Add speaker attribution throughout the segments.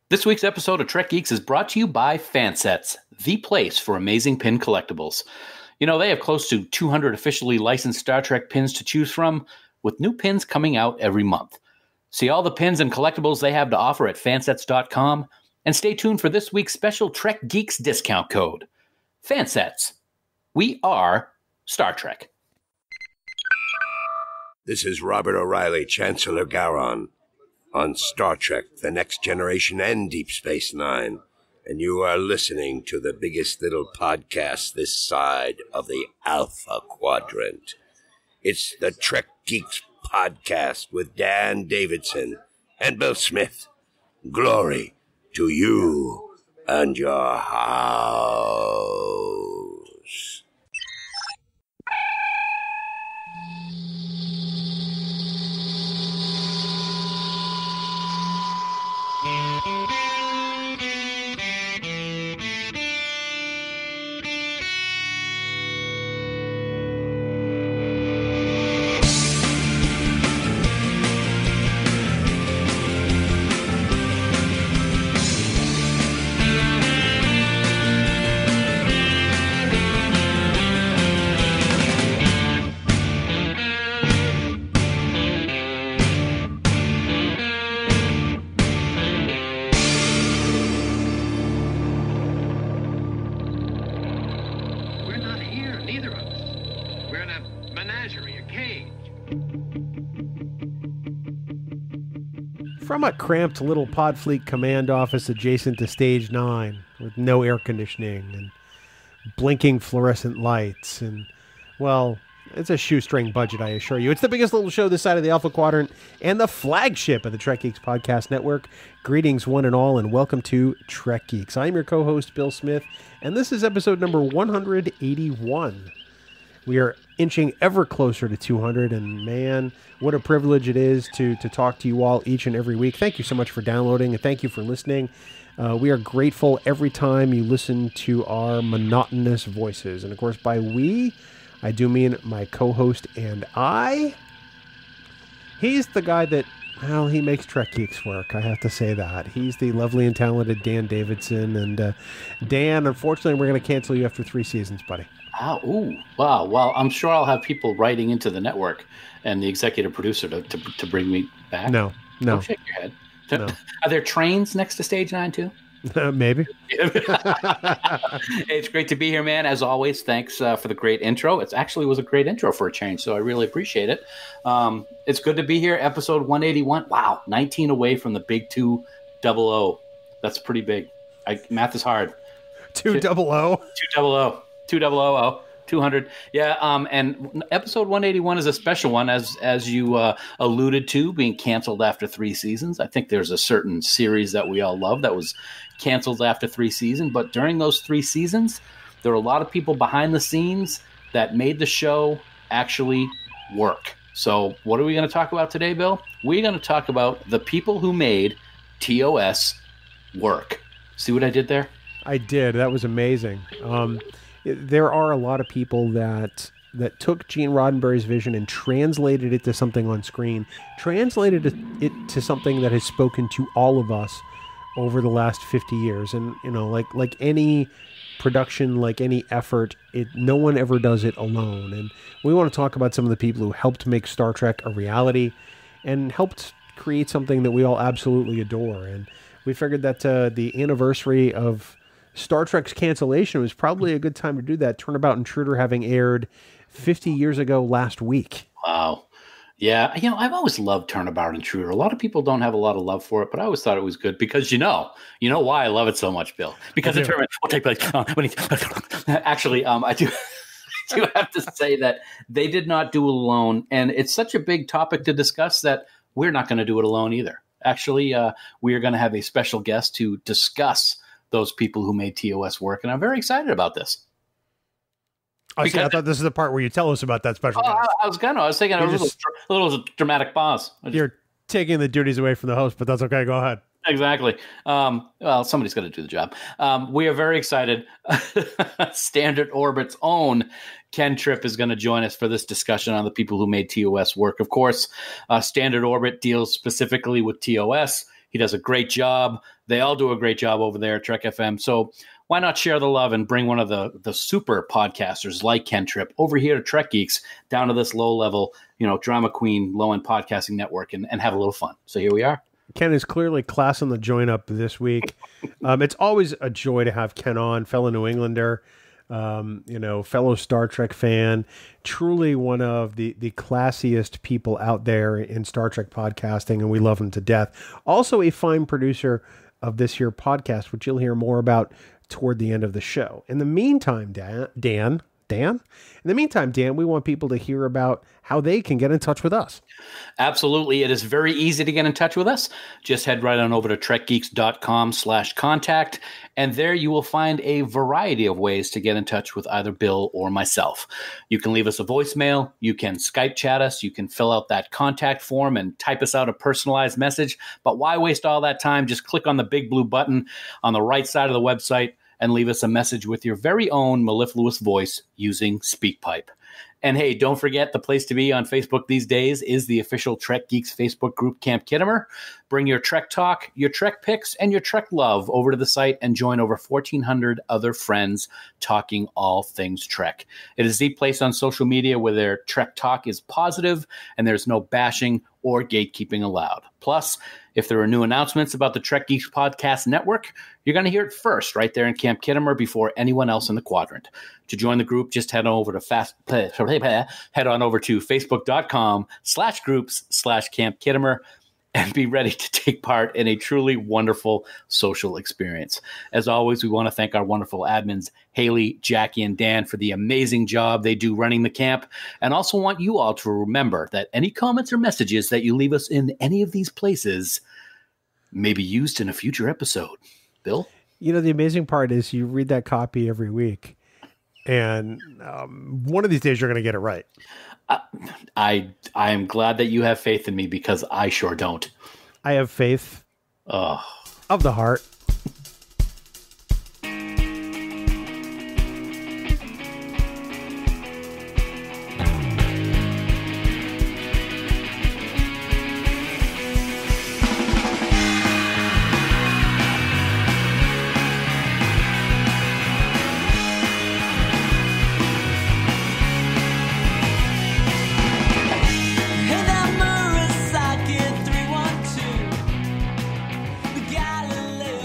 Speaker 1: This week's episode of Trek Geeks is brought to you by Fansets, the place for amazing pin collectibles. You know, they have close to 200 officially licensed Star Trek pins to choose from, with new pins coming out every month. See all the pins and collectibles they have to offer at fansets.com, and stay tuned for this week's special Trek Geeks discount code. Fansets. We are Star Trek.
Speaker 2: This is Robert O'Reilly, Chancellor Garon, on Star Trek, The Next Generation and Deep Space Nine. And you are listening to the biggest little podcast this side of the Alpha Quadrant. It's the Trek Geeks podcast with Dan Davidson and Bill Smith. Glory to you and your house.
Speaker 3: From a cramped little Podfleet command office adjacent to Stage 9 with no air conditioning and blinking fluorescent lights and, well, it's a shoestring budget, I assure you. It's the biggest little show this side of the Alpha Quadrant and the flagship of the Trek Geeks Podcast Network. Greetings, one and all, and welcome to Trek Geeks. I'm your co-host, Bill Smith, and this is episode number 181. We are inching ever closer to 200, and man, what a privilege it is to talk to you all each and every week. Thank you so much for downloading, and thank you for listening. We are grateful every time you listen to our monotonous voices. And of course, by we, I do mean my co-host and I. He's the guy that, well, he makes Trek Geeks work, I have to say that. He's the lovely and talented Dan Davidson. And Dan, unfortunately, we're going to cancel you after 3 seasons, buddy.
Speaker 1: Oh, ooh, wow. Well, I'm sure I'll have people writing into the network and the executive producer to bring me back.
Speaker 3: No.
Speaker 1: Don't shake your head. No. Are there trains next to Stage 9 too?
Speaker 3: Maybe.
Speaker 1: Hey, it's great to be here, man. As always, thanks for the great intro. It actually was a great intro for a change, so I really appreciate it. It's good to be here. Episode 181. Wow, 19 away from the big 200. That's pretty big. Math is hard.
Speaker 3: 200.
Speaker 1: 200. 200. Yeah, and episode 181 is a special one, as you alluded to, being canceled after 3 seasons. I think there's a certain series that we all love that was canceled after 3 seasons, but during those 3 seasons, there were a lot of people behind the scenes that made the show actually work. So what are we going to talk about today, Bill? We're going to talk about the people who made TOS work. See what I did there?
Speaker 3: I did. That was amazing. There are a lot of people that took Gene Roddenberry's vision and translated it to something on screen, translated it to something that has spoken to all of us over the last 50 years. And, you know, like any production, like any effort, no one ever does it alone. And we want to talk about some of the people who helped make Star Trek a reality and helped create something that we all absolutely adore. And we figured that the anniversary of Star Trek's cancellation was probably a good time to do that. Turnabout Intruder having aired 50 years ago last week.
Speaker 1: Wow. Yeah, you know, I've always loved Turnabout Intruder. A lot of people don't have a lot of love for it, but I always thought it was good because you know why I love it so much, Bill. Because the tournament will take place. Actually, I do have to say that they did not do it alone, and it's such a big topic to discuss that we're not going to do it alone either. Actually, we are going to have a special guest to discuss those people who made TOS work, and I'm very excited about this.
Speaker 3: I thought this is the part where you tell us about that special guest.
Speaker 1: I was taking a little dramatic pause.
Speaker 3: You're taking the duties away from the host, but that's okay. Go ahead.
Speaker 1: Exactly. Well, somebody's got to do the job. We are very excited. Standard Orbit's own Ken Tripp is going to join us for this discussion on the people who made TOS work. Of course, Standard Orbit deals specifically with TOS. He does a great job. They all do a great job over there at Trek FM. So why not share the love and bring one of the super podcasters like Ken Tripp over here to Trek Geeks, down to this low-level, drama queen, low-end podcasting network, and have a little fun. So here we are.
Speaker 3: Ken is clearly classing the joint up this week. It's always a joy to have Ken on, fellow New Englander, fellow Star Trek fan, truly one of the classiest people out there in Star Trek podcasting, and we love him to death. Also a fine producer of this here podcast, which you'll hear more about toward the end of the show. In the meantime, Dan, we want people to hear about how they can get in touch with us.
Speaker 1: Absolutely. It is very easy to get in touch with us. Just head right on over to trekgeeks.com/contact, and there you will find a variety of ways to get in touch with either Bill or myself. You can leave us a voicemail. You can Skype chat us. You can fill out that contact form and type us out a personalized message. But why waste all that time? Just click on the big blue button on the right side of the website and leave us a message with your very own mellifluous voice using SpeakPipe. And hey, don't forget, the place to be on Facebook these days is the official Trek Geeks Facebook group, Camp Kittimer. Bring your Trek talk, your Trek picks, and your Trek love over to the site and join over 1,400 other friends talking all things Trek. It is the place on social media where their Trek talk is positive and there's no bashing or gatekeeping allowed. Plus, if there are new announcements about the Trek Geeks Podcast Network, you're going to hear it first right there in Camp Kittimer before anyone else in the quadrant. To join the group, just head on over to facebook.com/groups/Camp Kittimer and be ready to take part in a truly wonderful social experience. As always, we want to thank our wonderful admins, Haley, Jackie, and Dan, for the amazing job they do running the camp, and also want you all to remember that any comments or messages that you leave us in any of these places may be used in a future episode. Bill?
Speaker 3: The amazing part is you read that copy every week, and one of these days you're going to get it right.
Speaker 1: I am glad that you have faith in me, because I sure don't.
Speaker 3: I have faith of the heart.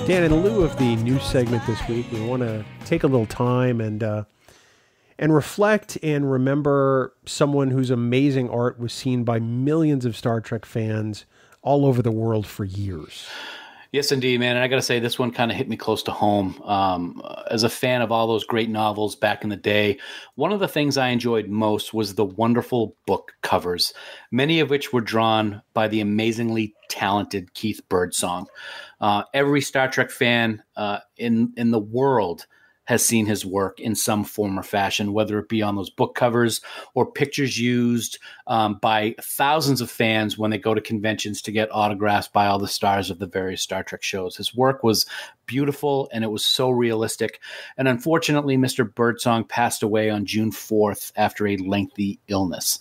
Speaker 3: Dan, in lieu of the news segment this week, we want to take a little time and reflect and remember someone whose amazing art was seen by millions of Star Trek fans all over the world for years.
Speaker 1: Yes, indeed, man. And I got to say, this one kind of hit me close to home. As a fan of all those great novels back in the day, one of the things I enjoyed most was the wonderful book covers, many of which were drawn by the amazingly talented Keith Birdsong. Every Star Trek fan in the world has seen his work in some form or fashion, whether it be on those book covers or pictures used by thousands of fans when they go to conventions to get autographs by all the stars of the various Star Trek shows. His work was beautiful, and it was so realistic. And unfortunately, Mr. Birdsong passed away on June 4th after a lengthy illness.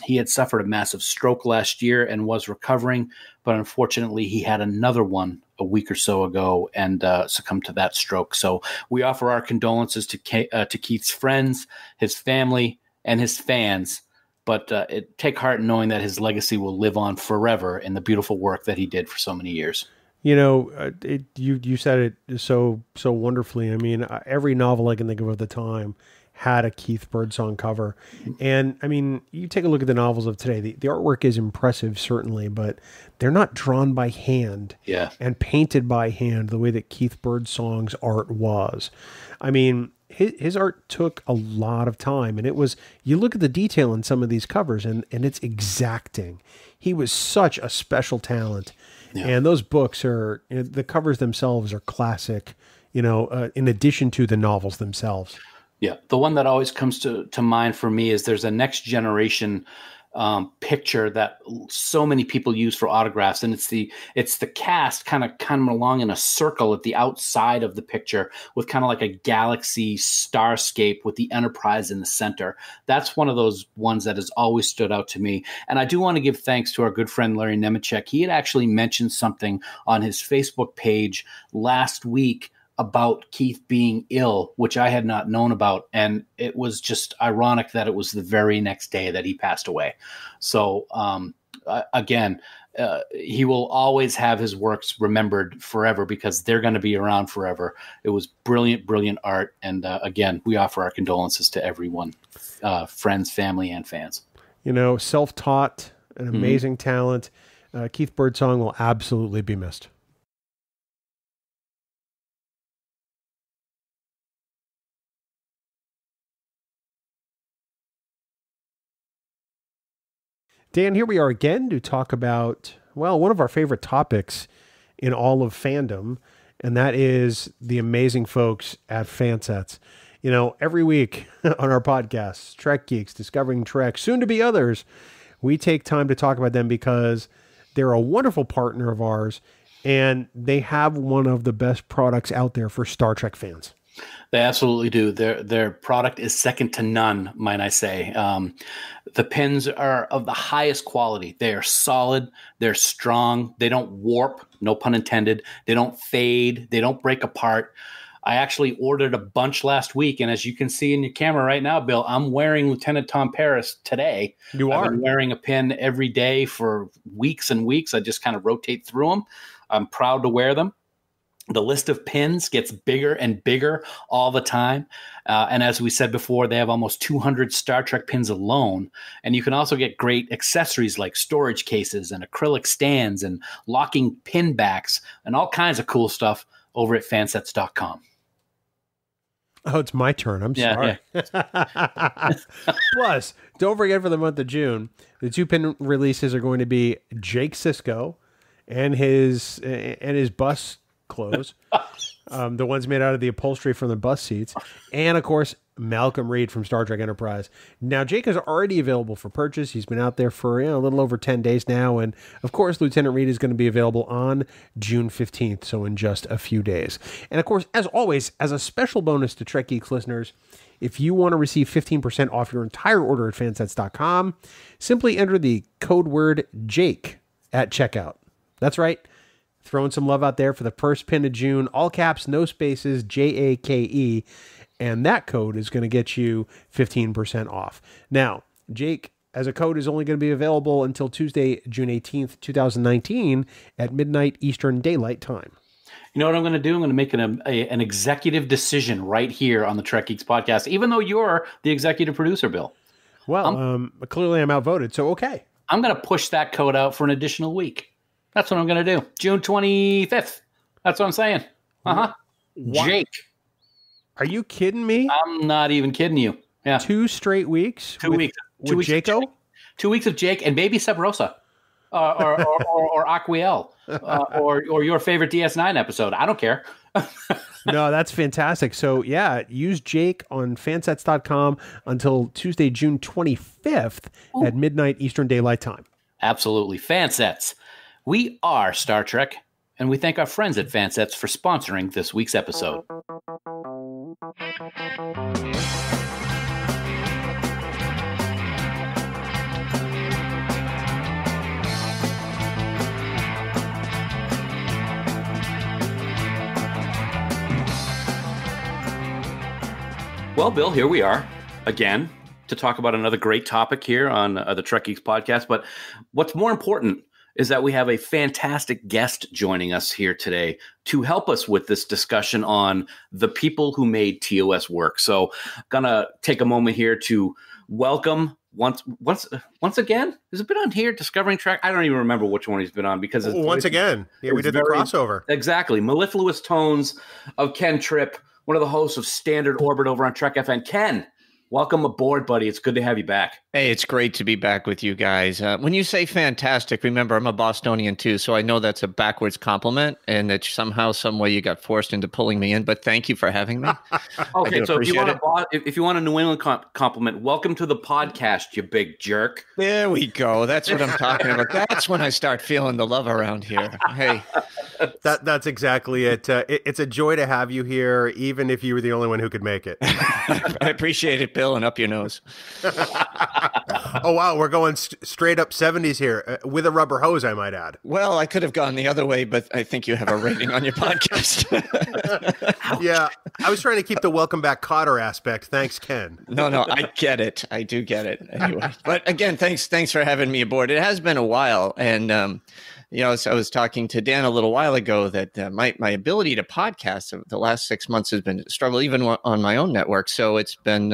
Speaker 1: He had suffered a massive stroke last year and was recovering, but unfortunately, he had another one a week or so ago and succumbed to that stroke. So we offer our condolences to Keith's friends, his family, and his fans. But take heart in knowing that his legacy will live on forever in the beautiful work that he did for so many years.
Speaker 3: You said it so wonderfully. I mean, every novel I can think of at the time had a Keith Birdsong cover. And I mean, you take a look at the novels of today, the artwork is impressive, certainly, but they're not drawn by hand and painted by hand the way that Keith Birdsong's art was. I mean, his art took a lot of time, and it was, you look at the detail in some of these covers and it's exacting. He was such a special talent. Yeah. And those books are, the covers themselves are classic, in addition to the novels themselves.
Speaker 1: Yeah. The one that always comes to mind for me is there's a Next Generation picture that so many people use for autographs, and it's the cast kind of along in a circle at the outside of the picture with kind of like a galaxy starscape with the Enterprise in the center. That's one of those ones that has always stood out to me. And I do want to give thanks to our good friend Larry Nemechek. He had actually mentioned something on his Facebook page last week about Keith being ill, which I had not known about. And it was just ironic that it was the very next day that he passed away. So again, he will always have his works remembered forever because they're going to be around forever. It was brilliant, brilliant art. And again, we offer our condolences to everyone, friends, family, and fans.
Speaker 3: Self-taught, an amazing talent. Keith Birdsong will absolutely be missed. Dan, here we are again to talk about, one of our favorite topics in all of fandom, and that is the amazing folks at Fansets. Every week on our podcasts, Trek Geeks, Discovering Trek, soon to be others, we take time to talk about them because they're a wonderful partner of ours, and they have one of the best products out there for Star Trek fans.
Speaker 1: They absolutely do. Their product is second to none, might I say. The pins are of the highest quality. They are solid. They're strong. They don't warp, no pun intended. They don't fade. They don't break apart. I actually ordered a bunch last week, and as you can see in your camera right now, Bill, I'm wearing Lieutenant Tom Paris today.
Speaker 3: You are?
Speaker 1: I've been wearing a pin every day for weeks and weeks. I just kind of rotate through them. I'm proud to wear them. The list of pins gets bigger and bigger all the time. And as we said before, they have almost 200 Star Trek pins alone. And you can also get great accessories like storage cases and acrylic stands and locking pin backs and all kinds of cool stuff over at fansets.com.
Speaker 3: Oh, it's my turn. I'm sorry.
Speaker 1: Yeah.
Speaker 3: Plus, don't forget for the month of June, the 2 pin releases are going to be Jake Sisko and his bus clothes, the ones made out of the upholstery from the bus seats, and of course Malcolm Reed from Star Trek Enterprise. Now Jake is already available for purchase. He's been out there for a little over 10 days now, and of course Lieutenant Reed is going to be available on June 15th, so in just a few days. And of course, as always, as a special bonus to Trek Geeks listeners, if you want to receive 15% off your entire order at fansets.com, simply enter the code word Jake at checkout. That's right. Throwing some love out there for the first pin of June, all caps, no spaces, JAKE, and that code is going to get you 15% off. Now, Jake, as a code, is only going to be available until Tuesday, June 18th, 2019 at midnight Eastern Daylight Time.
Speaker 1: You know what I'm going to do? I'm going to make an executive decision right here on the Trek Geeks podcast, even though you're the executive producer, Bill.
Speaker 3: Well, clearly I'm outvoted, so okay.
Speaker 1: I'm going to push that code out for an additional week. That's what I'm going to do. June 25th. That's what I'm saying. Jake.
Speaker 3: Are you kidding me?
Speaker 1: I'm not even kidding you. Yeah.
Speaker 3: 2 straight weeks?
Speaker 1: 2 weeks.
Speaker 3: With Jaco?
Speaker 1: 2 weeks of Jake and maybe Seb Rosa or Aquiel or your favorite DS9 episode. I don't care.
Speaker 3: No, that's fantastic. So, yeah, use Jake on fansets.com until Tuesday, June 25th at midnight Eastern Daylight Time.
Speaker 1: Absolutely. Fansets. We are Star Trek, and we thank our friends at Fansets for sponsoring this week's episode. Well, Bill, here we are again to talk about another great topic here on the Trek Geeks podcast. But what's more important is that we have a fantastic guest joining us here today to help us with this discussion on the people who made TOS work. So I'm going to take a moment here to welcome once again. Has it been on here, Discovering Trek? I don't even remember which one he's been on because
Speaker 3: once again. Yeah, we did the crossover.
Speaker 1: Exactly. Mellifluous tones of Ken Tripp, one of the hosts of Standard Orbit over on Trek FN. Ken, Welcome aboard, buddy. It's good to have you back.
Speaker 4: Hey, it's great to be back with you guys. When you say fantastic, remember, I'm a Bostonian too, so I know that's a backwards compliment and that somehow, some way you got forced into pulling me in, but thank you for having me.
Speaker 1: Okay, so if you want a New England compliment, welcome to the podcast, you big jerk.
Speaker 4: There we go. That's what I'm talking about. That's when I start feeling the love around here. Hey.
Speaker 3: That's exactly it. It's a joy to have you here, even if you were the only one who could make it.
Speaker 4: I appreciate it, Bill, and up your nose.
Speaker 3: Oh, wow. We're going straight up 70s here with a rubber hose, I might add.
Speaker 4: Well, I could have gone the other way, but I think you have a rating on your podcast.
Speaker 3: Yeah. I was trying to keep the welcome back Cotter aspect. Thanks, Ken.
Speaker 4: No, I get it. I do get it. Anyway, but again, thanks for having me aboard. It has been a while, and so I was talking to Dan a little while ago that my ability to podcast the last 6 months has been a struggle, even on my own network. So it's been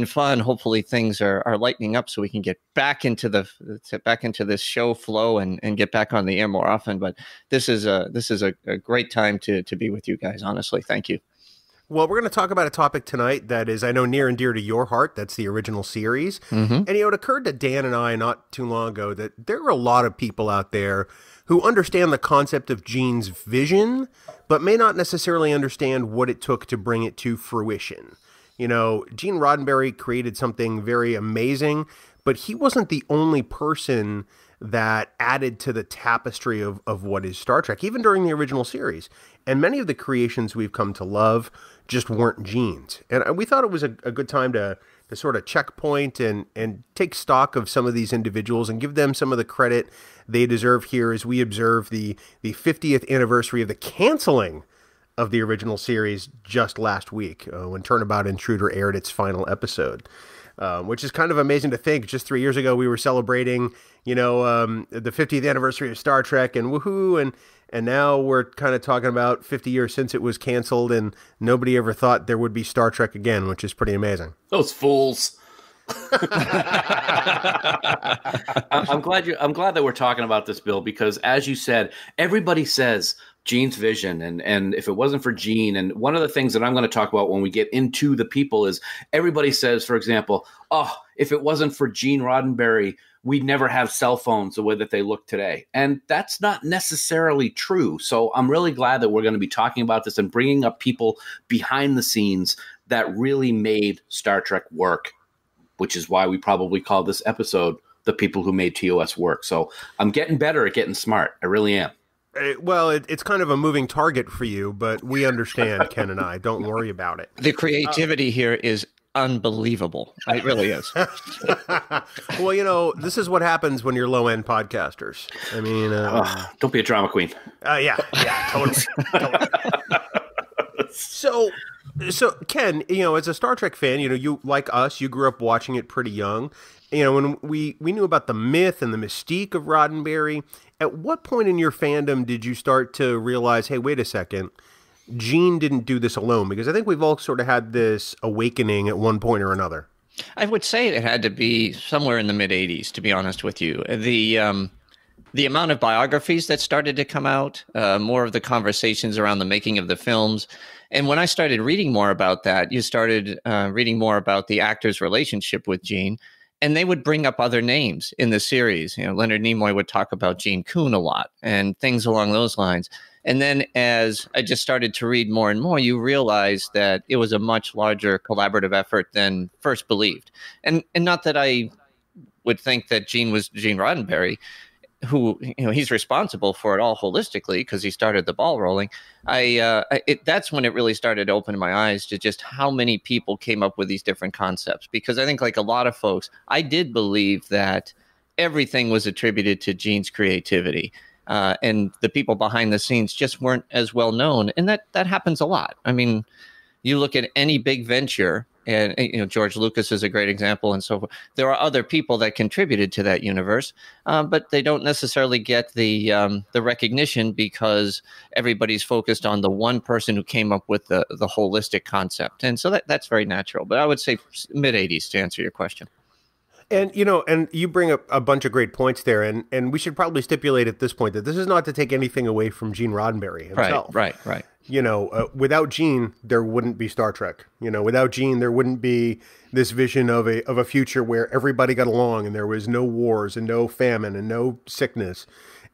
Speaker 4: fun. Hopefully things are lightening up so we can get back into this show flow and get back on the air more often. But this is a great time to be with you guys. Honestly, thank you.
Speaker 3: Well, we're going to talk about a topic tonight that is, I know, near and dear to your heart. That's the original series. Mm-hmm. And, it occurred to Dan and I not too long ago that there are a lot of people out there who understand the concept of Gene's vision, but may not necessarily understand what it took to bring it to fruition. Gene Roddenberry created something very amazing, but he wasn't the only person that added to the tapestry of what is Star Trek, even during the original series. And many of the creations we've come to love just weren't Gene's. And we thought it was a good time to sort of checkpoint and take stock of some of these individuals and give them some of the credit they deserve here as we observe the 50th anniversary of the canceling of the original series just last week when Turnabout Intruder aired its final episode. Which is kind of amazing to think. Just 3 years ago, we were celebrating, the 50th anniversary of Star Trek and woohoo, and now we're kind of talking about 50 years since it was canceled, and nobody ever thought there would be Star Trek again, which is pretty amazing.
Speaker 1: Those fools. I'm glad that we're talking about this, Bill, because as you said, everybody says Gene's vision, and if it wasn't for Gene, and one of the things that I'm going to talk about when we get into the people is everybody says, for example, if it wasn't for Gene Roddenberry, we'd never have cell phones the way that they look today. And that's not necessarily true. So I'm really glad that we're going to be talking about this and bringing up people behind the scenes that really made Star Trek work, which is why we probably call this episode The People Who Made TOS Work. So I'm getting better at getting smart. I really am.
Speaker 3: Well, it's kind of a moving target for you, but we understand, Ken and I. Don't worry about it.
Speaker 4: The creativity here is unbelievable. It really is.
Speaker 3: Well, this is what happens when you're low-end podcasters. I mean...
Speaker 1: don't be a drama queen.
Speaker 3: Yeah, totally. So, Ken, as a Star Trek fan, you, like us, you grew up watching it pretty young. When we knew about the myth and the mystique of Roddenberry, at what point in your fandom did you start to realize, hey, wait a second, Gene didn't do this alone? Because I think we've all sort of had this awakening at one point or another.
Speaker 4: I would say it had to be somewhere in the mid-'80s, to be honest with you. The amount of biographies that started to come out, more of the conversations around the making of the films. And when I started reading more about that, you started reading more about the actor's relationship with Gene. And they would bring up other names in the series. Leonard Nimoy would talk about Gene Kuhn a lot and things along those lines. And then as I just started to read more and more, you realize that it was a much larger collaborative effort than first believed. And not that I would think that Gene was Gene Roddenberry, who, he's responsible for it all holistically because he started the ball rolling. That's when it really started to open my eyes to just how many people came up with these different concepts. Because I think, like a lot of folks, I did believe that everything was attributed to Gene's creativity. And the people behind the scenes just weren't as well known. And that happens a lot. I mean, you look at any big venture, and George Lucas is a great example, and so forth. There are other people that contributed to that universe, but they don't necessarily get the recognition because everybody's focused on the one person who came up with the holistic concept, and so that's very natural. But I would say mid-'80s to answer your question.
Speaker 3: And, and you bring up a bunch of great points there, and we should probably stipulate at this point that this is not to take anything away from Gene Roddenberry himself.
Speaker 4: Right.
Speaker 3: Without Gene, there wouldn't be Star Trek. Without Gene, there wouldn't be this vision of a future where everybody got along and there was no wars and no famine and no sickness.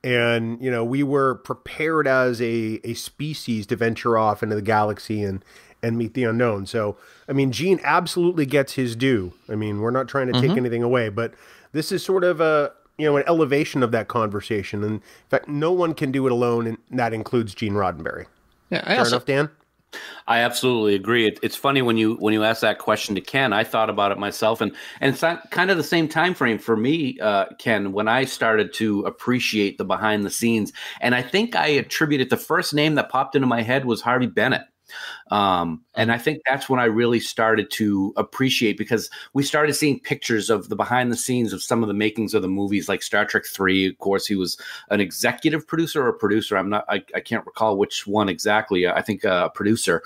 Speaker 3: And, we were prepared as a species to venture off into the galaxy and meet the unknown. So, Gene absolutely gets his due. We're not trying to take anything away, but this is sort of an elevation of that conversation. And in fact, no one can do it alone, and that includes Gene Roddenberry.
Speaker 4: Yeah,
Speaker 3: Fair enough, Dan?
Speaker 1: I absolutely agree. It's funny when you ask that question to Ken. I thought about it myself, and it's not kind of the same time frame for me, Ken, when I started to appreciate the behind the scenes. And I think I attributed the first name that popped into my head was Harvey Bennett. And I think that's when I really started to appreciate, because we started seeing pictures of the behind the scenes of some of the makings of the movies, like Star Trek 3. Of course, he was an executive producer or a producer. I can't recall which one exactly. I think a producer.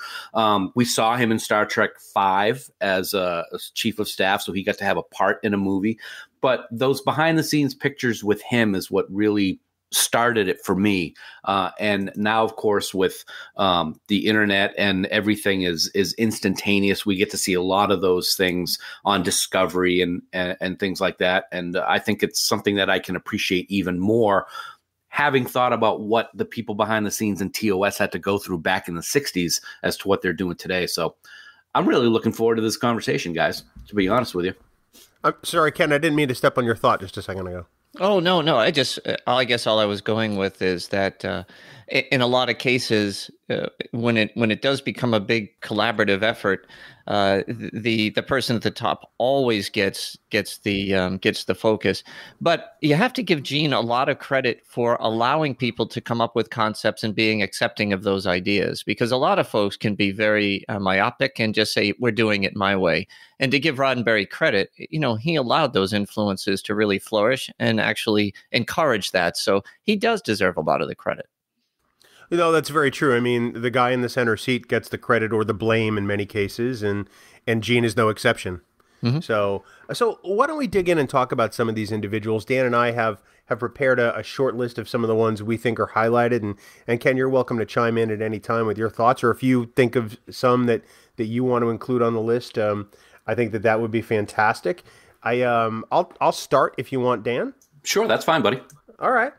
Speaker 1: We saw him in Star Trek 5 as a chief of staff, so he got to have a part in a movie. But those behind the scenes pictures with him is what really started it for me. And now, of course, with the internet and everything is instantaneous, we get to see a lot of those things on Discovery and things like that. And I think it's something that I can appreciate even more, having thought about what the people behind the scenes in TOS had to go through back in the 60s as to what they're doing today. So I'm really looking forward to this conversation, guys, to be honest with you.
Speaker 3: I'm sorry, Ken, I didn't mean to step on your thought just a second ago.
Speaker 4: Oh, no. I guess all I was going with is that in a lot of cases, when it does become a big collaborative effort, the person at the top always gets the focus. But you have to give Gene a lot of credit for allowing people to come up with concepts and being accepting of those ideas, because a lot of folks can be very myopic and just say, we're doing it my way. And to give Roddenberry credit, he allowed those influences to really flourish and actually encourage that. So he does deserve a lot of the credit.
Speaker 3: That's very true. The guy in the center seat gets the credit or the blame in many cases, and Gene is no exception. Mm-hmm. So why don't we dig in and talk about some of these individuals? Dan and I have prepared a short list of some of the ones we think are highlighted, and Ken, you're welcome to chime in at any time with your thoughts, or if you think of some that you want to include on the list, I think that would be fantastic. I'll start if you want, Dan.
Speaker 1: Sure, that's fine, buddy.
Speaker 3: All right.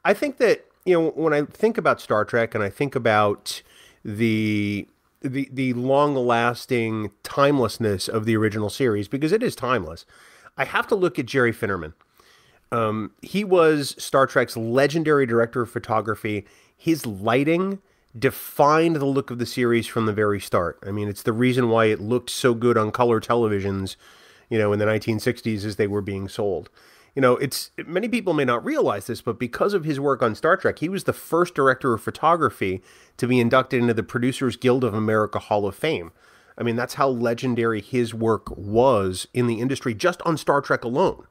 Speaker 3: I think that, when I think about Star Trek and I think about the long-lasting timelessness of the original series, because it is timeless, I have to look at Jerry Finnerman. He was Star Trek's legendary director of photography. His lighting defined the look of the series from the very start. It's the reason why it looked so good on color televisions, in the 1960s as they were being sold. Many people may not realize this, but because of his work on Star Trek, he was the first director of photography to be inducted into the Producers Guild of America Hall of Fame. That's how legendary his work was in the industry just on Star Trek alone.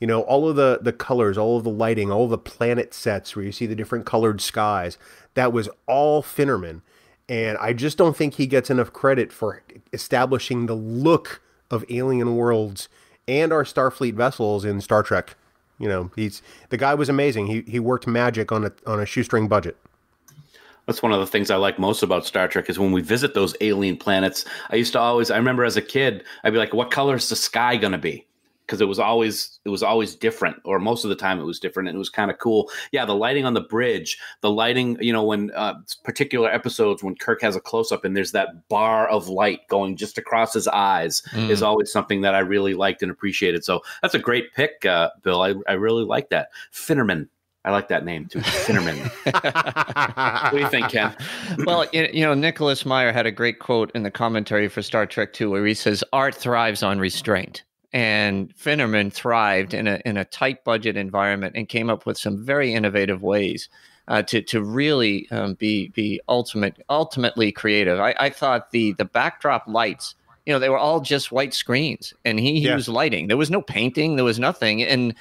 Speaker 3: All of the colors, all of the lighting, all of the planet sets where you see the different colored skies, that was all Finnerman. And I just don't think he gets enough credit for establishing the look of alien worlds and our Starfleet vessels in Star Trek. The guy was amazing. He worked magic on a shoestring budget.
Speaker 1: That's one of the things I like most about Star Trek is when we visit those alien planets. I remember as a kid, I'd be like, what color is the sky going to be? Because it was always different, or most of the time it was different, and it was kind of cool. Yeah, the lighting on the bridge, the lighting, when particular episodes when Kirk has a close up and there's that bar of light going just across his eyes is always something that I really liked and appreciated. So that's a great pick, Bill. I really like that. Finnerman. I like that name too, Finnerman. What do you think, Ken?
Speaker 4: Well, Nicholas Meyer had a great quote in the commentary for Star Trek II where he says, "Art thrives on restraint." And Finnerman thrived in a tight budget environment and came up with some very innovative ways to really be ultimately creative. I thought the backdrop lights, they were all just white screens, and he used lighting. There was no painting, there was nothing, and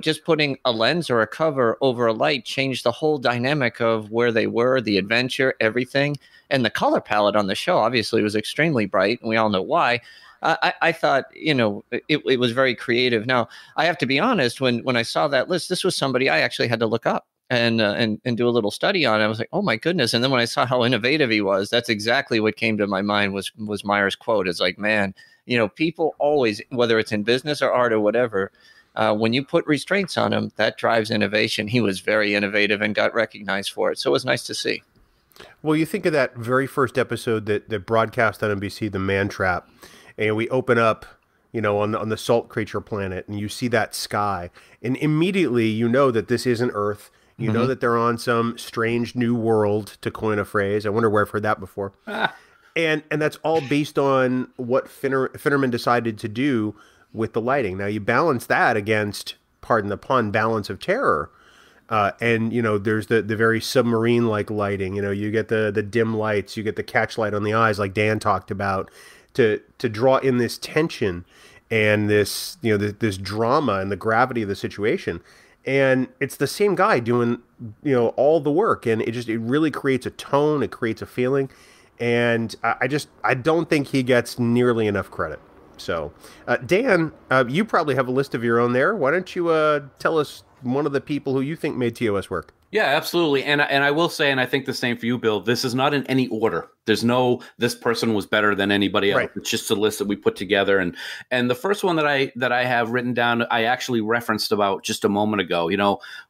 Speaker 4: just putting a lens or a cover over a light changed the whole dynamic of where they were, the adventure, everything, and the color palette on the show obviously was extremely bright, and we all know why. I thought, it was very creative. Now, I have to be honest, when I saw that list, this was somebody I actually had to look up. and do a little study on it. I was like, oh my goodness. And then when I saw how innovative he was, that's exactly what came to my mind was Meyer's quote. It's like, man, people always, whether it's in business or art or whatever, when you put restraints on them, that drives innovation. He was very innovative and got recognized for it. So it was nice to see.
Speaker 3: Well, you think of that very first episode that broadcast on NBC, The Man Trap, and we open up, on the salt creature planet, and you see that sky, and immediately you know that this isn't Earth. You know that they're on some strange new world, to coin a phrase. I wonder where I've heard that before. And that's all based on what Finnerman decided to do with the lighting. Now, you balance that against, pardon the pun, Balance of Terror. And there's the very submarine-like lighting. You get the dim lights, you get the catch light on the eyes, like Dan talked about, to draw in this tension and this this drama and the gravity of the situation. And it's the same guy doing all the work, and it really creates a tone, it creates a feeling, and I don't think he gets nearly enough credit. So, Dan, you probably have a list of your own there. Why don't you tell us one of the people who you think made TOS work?
Speaker 1: Yeah, absolutely. And I will say, and I think the same for you, Bill, this is not in any order. There's no, this person was better than anybody else. Right. It's just a list that we put together. And the first one that I have written down, I actually referenced about just a moment ago.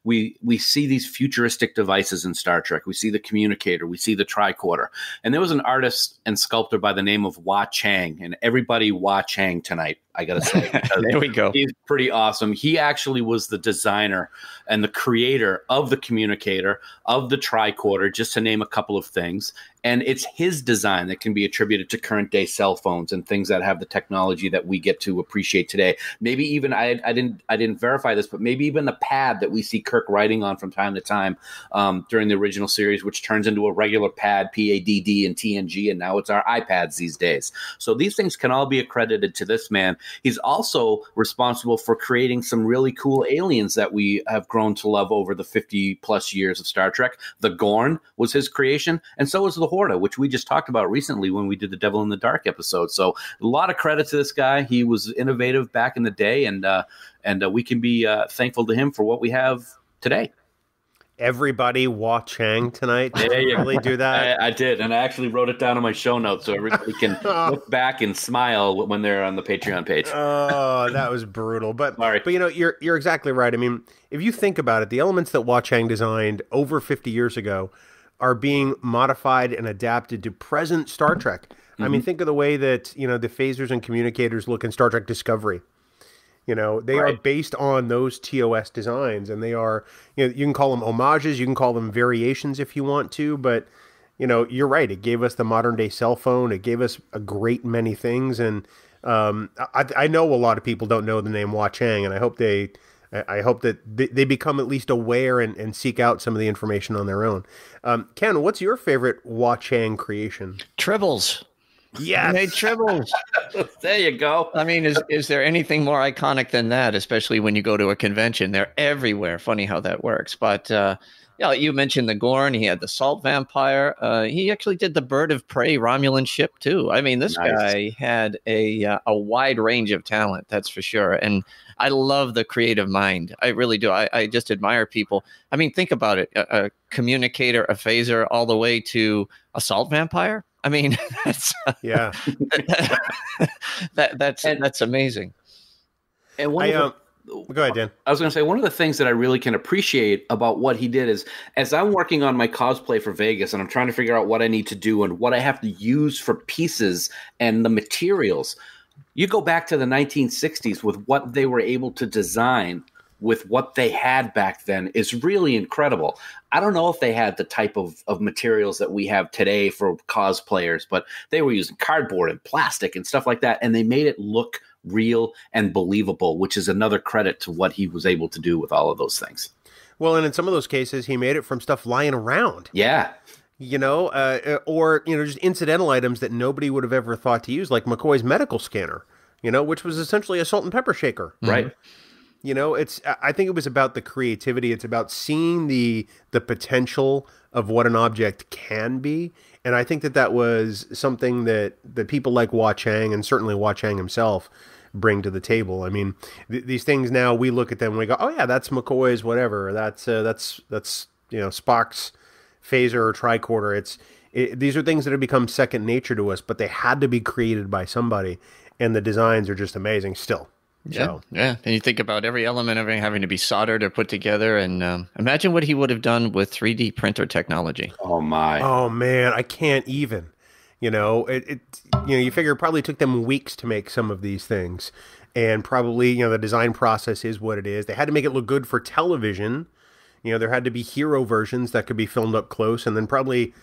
Speaker 1: We see these futuristic devices in Star Trek. We see the communicator. We see the tricorder. And there was an artist and sculptor by the name of Hua Chang. And everybody Hua Chang tonight, I got to say.
Speaker 4: There we go.
Speaker 1: He's pretty awesome. He actually was the designer and the creator of the communicator, of the tricorder, just to name a couple of things. And it's his design that can be attributed to current day cell phones and things that have the technology that we get to appreciate today. Maybe even I didn't verify this, but maybe even the pad that we see Kirk writing on from time to time during the original series, which turns into a regular pad, PADD and TNG, and now it's our iPads these days. So these things can all be accredited to this man. He's also responsible for creating some really cool aliens that we have grown to love over the 50 plus years of Star Trek. The Gorn was his creation, and so was the Horta, which we just talked about recently when we did the Devil in the Dark episode. So a lot of credit to this guy. He was innovative back in the day, and we can be thankful to him for what we have today.
Speaker 3: Everybody Hua Chang tonight. Did you really do that?
Speaker 1: I did, and I actually wrote it down in my show notes so everybody can look back and smile when they're on the Patreon page.
Speaker 3: Oh, that was brutal. But
Speaker 1: sorry.
Speaker 3: But you're exactly right. I mean, if you think about it, the elements that Hua Chang designed over 50 years ago are being modified and adapted to present Star Trek. I mean, think of the way that, the phasers and communicators look in Star Trek Discovery. They are based on those TOS designs, and they are, you can call them homages, you can call them variations if you want to, but, you're right. It gave us the modern day cell phone. It gave us a great many things. And I know a lot of people don't know the name Hua Chang, and I hope that they become at least aware and seek out some of the information on their own. Ken, what's your favorite Hua Chang creation?
Speaker 4: Tribbles.
Speaker 3: Yes.
Speaker 4: Made Tribbles.
Speaker 1: There you go.
Speaker 4: I mean, is there anything more iconic than that, especially when you go to a convention? They're everywhere. Funny how that works. But you mentioned the Gorn. He had the Salt Vampire. He actually did the Bird of Prey Romulan ship, too. I mean, this guy had a wide range of talent, that's for sure. And I love the creative mind. I really do. I just admire people. I mean, think about it. A communicator, a phaser, all the way to a Salt Vampire. I mean, that's that's amazing.
Speaker 1: And
Speaker 3: go ahead, Dan.
Speaker 1: I was going to say, one of the things that I really can appreciate about what he did is, as I'm working on my cosplay for Vegas and I'm trying to figure out what I need to do and what I have to use for pieces and the materials, you go back to the 1960s with what they were able to design with what they had back then is really incredible. I don't know if they had the type of materials that we have today for cosplayers, but they were using cardboard and plastic and stuff like that, and they made it look real and believable, which is another credit to what he was able to do with all of those things.
Speaker 3: Well, and in some of those cases, he made it from stuff lying around.
Speaker 1: Yeah.
Speaker 3: Or just incidental items that nobody would have ever thought to use, like McCoy's medical scanner, which was essentially a salt and pepper shaker.
Speaker 1: Right.
Speaker 3: I think it was about the creativity. It's about seeing the potential of what an object can be. And I think that was something that people like Hua Chang, and certainly Hua Chang himself, bring to the table. I mean, these things now, we look at them and we go, oh yeah, that's McCoy's whatever. That's Spock's phaser or tricorder. These are things that have become second nature to us, but they had to be created by somebody, and the designs are just amazing still.
Speaker 4: Yeah. And you think about every element of it having to be soldered or put together, and imagine what he would have done with 3D printer technology.
Speaker 1: Oh my!
Speaker 3: Oh man, I can't even. You figure it probably took them weeks to make some of these things, and probably the design process is what it is. They had to make it look good for television. There had to be hero versions that could be filmed up close, and then probably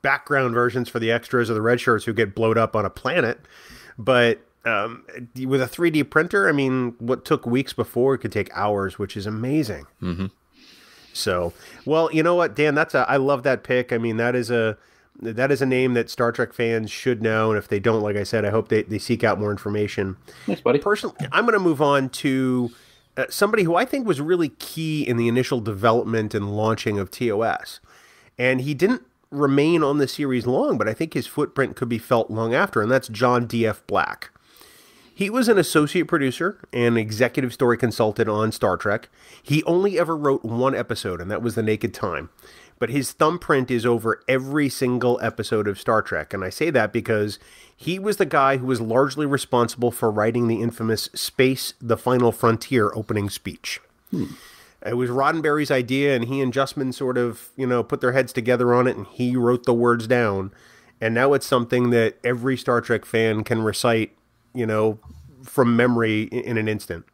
Speaker 3: background versions for the extras or the red shirts who get blowed up on a planet. But with a 3D printer, I mean, what took weeks before could take hours, which is amazing.
Speaker 4: Mm-hmm.
Speaker 3: So, well, you know what, Dan? I love that pick. I mean, that is a name that Star Trek fans should know, and if they don't, like I said, I hope they seek out more information.
Speaker 1: Thanks, buddy.
Speaker 3: Personally, I'm going to move on to somebody who I think was really key in the initial development and launching of TOS, and he didn't remain on the series long, but I think his footprint could be felt long after, and that's John D.F. Black. He was an associate producer and executive story consultant on Star Trek. He only ever wrote one episode, and that was The Naked Time. But his thumbprint is over every single episode of Star Trek, and I say that because he was the guy who was largely responsible for writing the infamous Space, the Final Frontier opening speech. It was Roddenberry's idea, and he and Justman sort of, put their heads together on it, and he wrote the words down. And now it's something that every Star Trek fan can recite, from memory in an instant.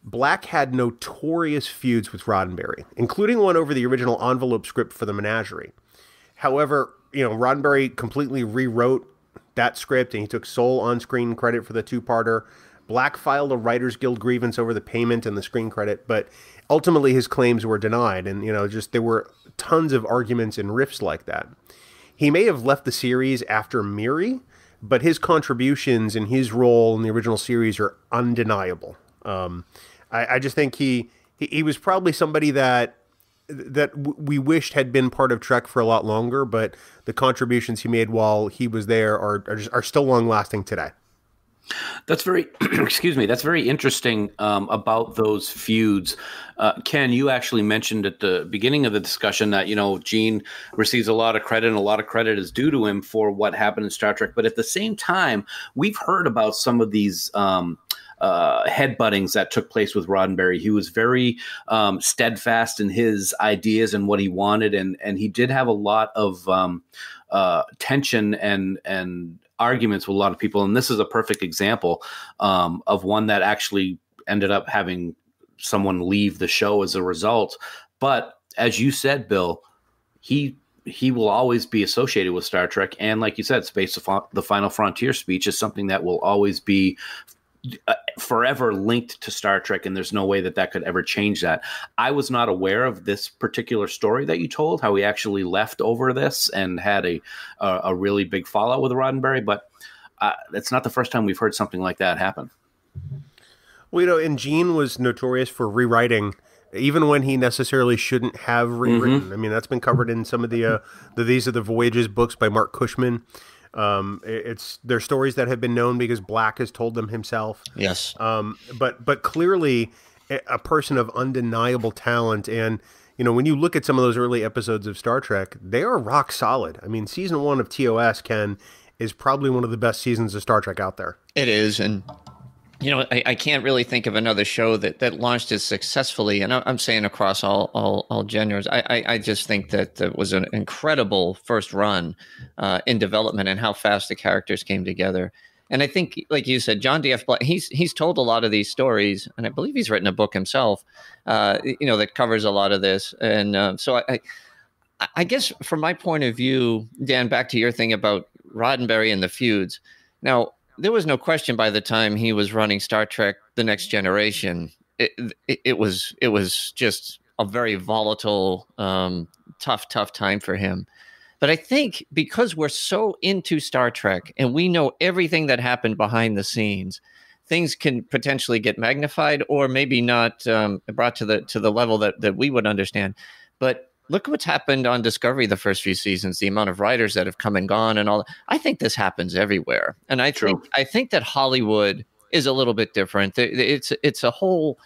Speaker 3: Black had notorious feuds with Roddenberry, including one over the original envelope script for the Menagerie. However, Roddenberry completely rewrote that script, and he took sole on-screen credit for the two-parter. Black filed a Writers Guild grievance over the payment and the screen credit, but ultimately his claims were denied, and there were tons of arguments and riffs like that. He may have left the series after Miri, but his contributions and his role in the original series are undeniable. I just think he was probably somebody that we wished had been part of Trek for a lot longer, but the contributions he made while he was there are still long lasting today.
Speaker 1: That's very, that's very interesting about those feuds. Ken, you actually mentioned at the beginning of the discussion that, Gene receives a lot of credit and a lot of credit is due to him for what happened in Star Trek. But at the same time, we've heard about some of these headbuttings that took place with Roddenberry. He was very steadfast in his ideas and what he wanted. And he did have a lot of tension and arguments with a lot of people, and this is a perfect example of one that actually ended up having someone leave the show as a result. But as you said, Bill, he will always be associated with Star Trek, and like you said, Space, the Final Frontier speech is something that will always be forever linked to Star Trek, and there's no way that could ever change that. I was not aware of this particular story that you told, how he actually left over this and had a really big fallout with Roddenberry, but it's not the first time we've heard something like that happen.
Speaker 3: Well, and Gene was notorious for rewriting, even when he necessarily shouldn't have rewritten. Mm-hmm. I mean, that's been covered in some of the These Are the Voyages books by Mark Cushman. They're stories that have been known because Black has told them himself.
Speaker 4: Yes.
Speaker 3: But clearly a person of undeniable talent. And, when you look at some of those early episodes of Star Trek, they are rock solid. I mean, season 1 of TOS, Ken, is probably one of the best seasons of Star Trek out there.
Speaker 4: It is. And, I can't really think of another show that launched as successfully, and I'm saying across all genres. I just think that was an incredible first run in development and how fast the characters came together. And I think, like you said, John D.F. Black, he's told a lot of these stories, and I believe he's written a book himself, that covers a lot of this. And so I guess from my point of view, Dan, back to your thing about Roddenberry and the feuds. Now, there was no question by the time he was running Star Trek: The Next Generation, it was just a very volatile, tough time for him. But I think because we're so into Star Trek and we know everything that happened behind the scenes, things can potentially get magnified or maybe not brought to the level that we would understand. But look what's happened on Discovery the first few seasons, the amount of writers that have come and gone and all. I think this happens everywhere. And I think that Hollywood is a little bit different. It's a whole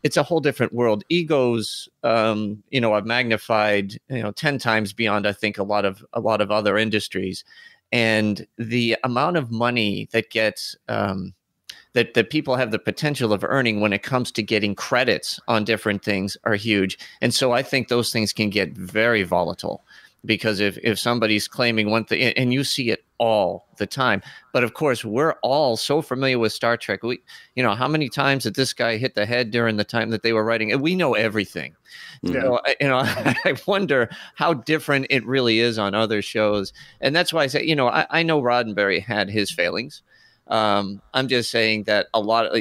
Speaker 4: it's a whole different world. Egos, are magnified, 10 times beyond, I think, a lot of other industries. And the amount of money that gets that people have the potential of earning when it comes to getting credits on different things are huge. And so I think those things can get very volatile, because if somebody's claiming one thing, and you see it all the time, but of course we're all so familiar with Star Trek. How many times did this guy hit the head during the time that they were writing it? We know everything.
Speaker 3: Yeah.
Speaker 4: So, I wonder how different it really is on other shows. And that's why I say, I know Roddenberry had his failings. I'm just saying that a lot of,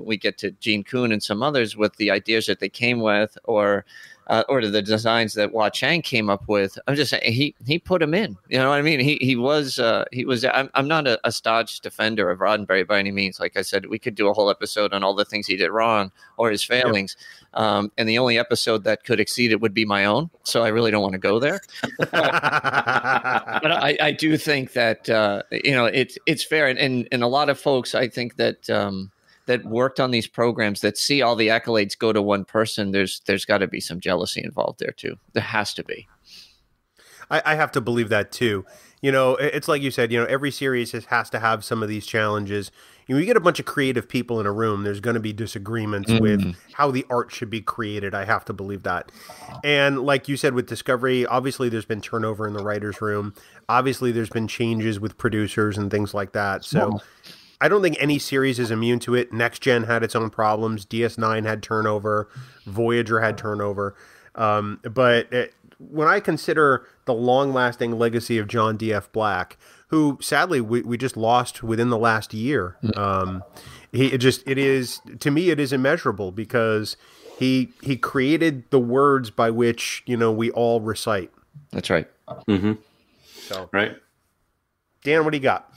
Speaker 4: we get to Gene Kuhn and some others with the ideas that they came with, or the designs that Hua Chang came up with. I'm just saying he put him in. You know what I mean? He was. I'm not a staunch defender of Roddenberry by any means. Like I said, we could do a whole episode on all the things he did wrong or his failings. Yeah. And the only episode that could exceed it would be my own. So I really don't want to go there. But I do think that it's fair, and a lot of folks, I think that worked on these programs that see all the accolades go to one person, there's got to be some jealousy involved there too. There has to be.
Speaker 3: I have to believe that too. It's like you said, every series has to have some of these challenges. You get a bunch of creative people in a room, there's going to be disagreements with how the art should be created. I have to believe that. And like you said with Discovery, obviously there's been turnover in the writer's room. Obviously there's been changes with producers and things like that. So I don't think any series is immune to it. Next Gen had its own problems. DS9 had turnover. Voyager had turnover. But when I consider the long-lasting legacy of John D.F. Black, who sadly we just lost within the last year, to me it is immeasurable, because he created the words by which we all recite.
Speaker 4: That's right.
Speaker 1: Mm-hmm.
Speaker 3: So
Speaker 1: right.
Speaker 3: Dan, what do you got?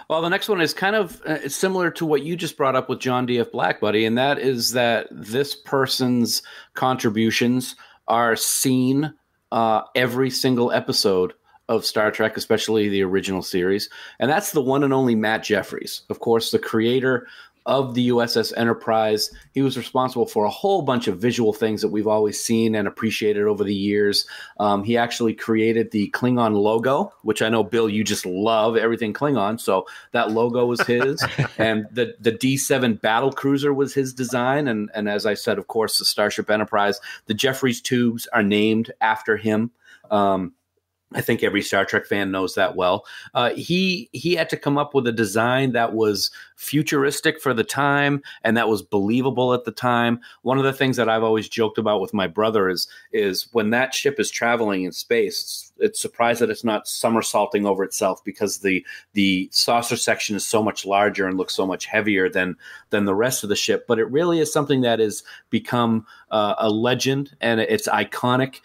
Speaker 1: Well, the next one is kind of similar to what you just brought up with John D.F. Black, buddy, and that is that this person's contributions are seen every single episode of Star Trek, especially the original series, and that's the one and only Matt Jefferies, of course, the creator of the USS Enterprise. He was responsible for a whole bunch of visual things that we've always seen and appreciated over the years. He actually created the Klingon logo, which I know, Bill, you just love everything Klingon. So that logo was his. And the D7 battle cruiser was his design. And as I said, of course, the Starship Enterprise, the Jefferies tubes are named after him. I think every Star Trek fan knows that well. He had to come up with a design that was futuristic for the time and that was believable at the time. One of the things that I've always joked about with my brother is when that ship is traveling in space, it's surprised that it's not somersaulting over itself, because the saucer section is so much larger and looks so much heavier than the rest of the ship. But it really is something that has become a legend, and it's iconic.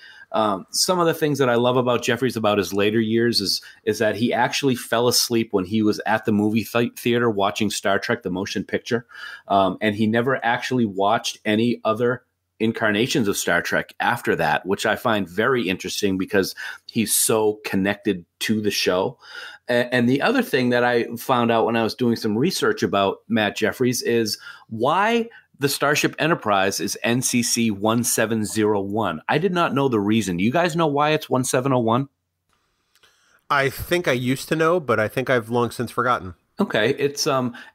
Speaker 1: Some of the things that I love about Jefferies about his later years is that he actually fell asleep when he was at the movie theater watching Star Trek, the motion picture. And he never actually watched any other incarnations of Star Trek after that, which I find very interesting because he's so connected to the show. And the other thing that I found out when I was doing some research about Matt Jefferies is why the Starship Enterprise is NCC 1701. I did not know the reason. Do you guys know why it's 1701?
Speaker 3: I think I used to know, but I think I've long since forgotten.
Speaker 1: Okay, it's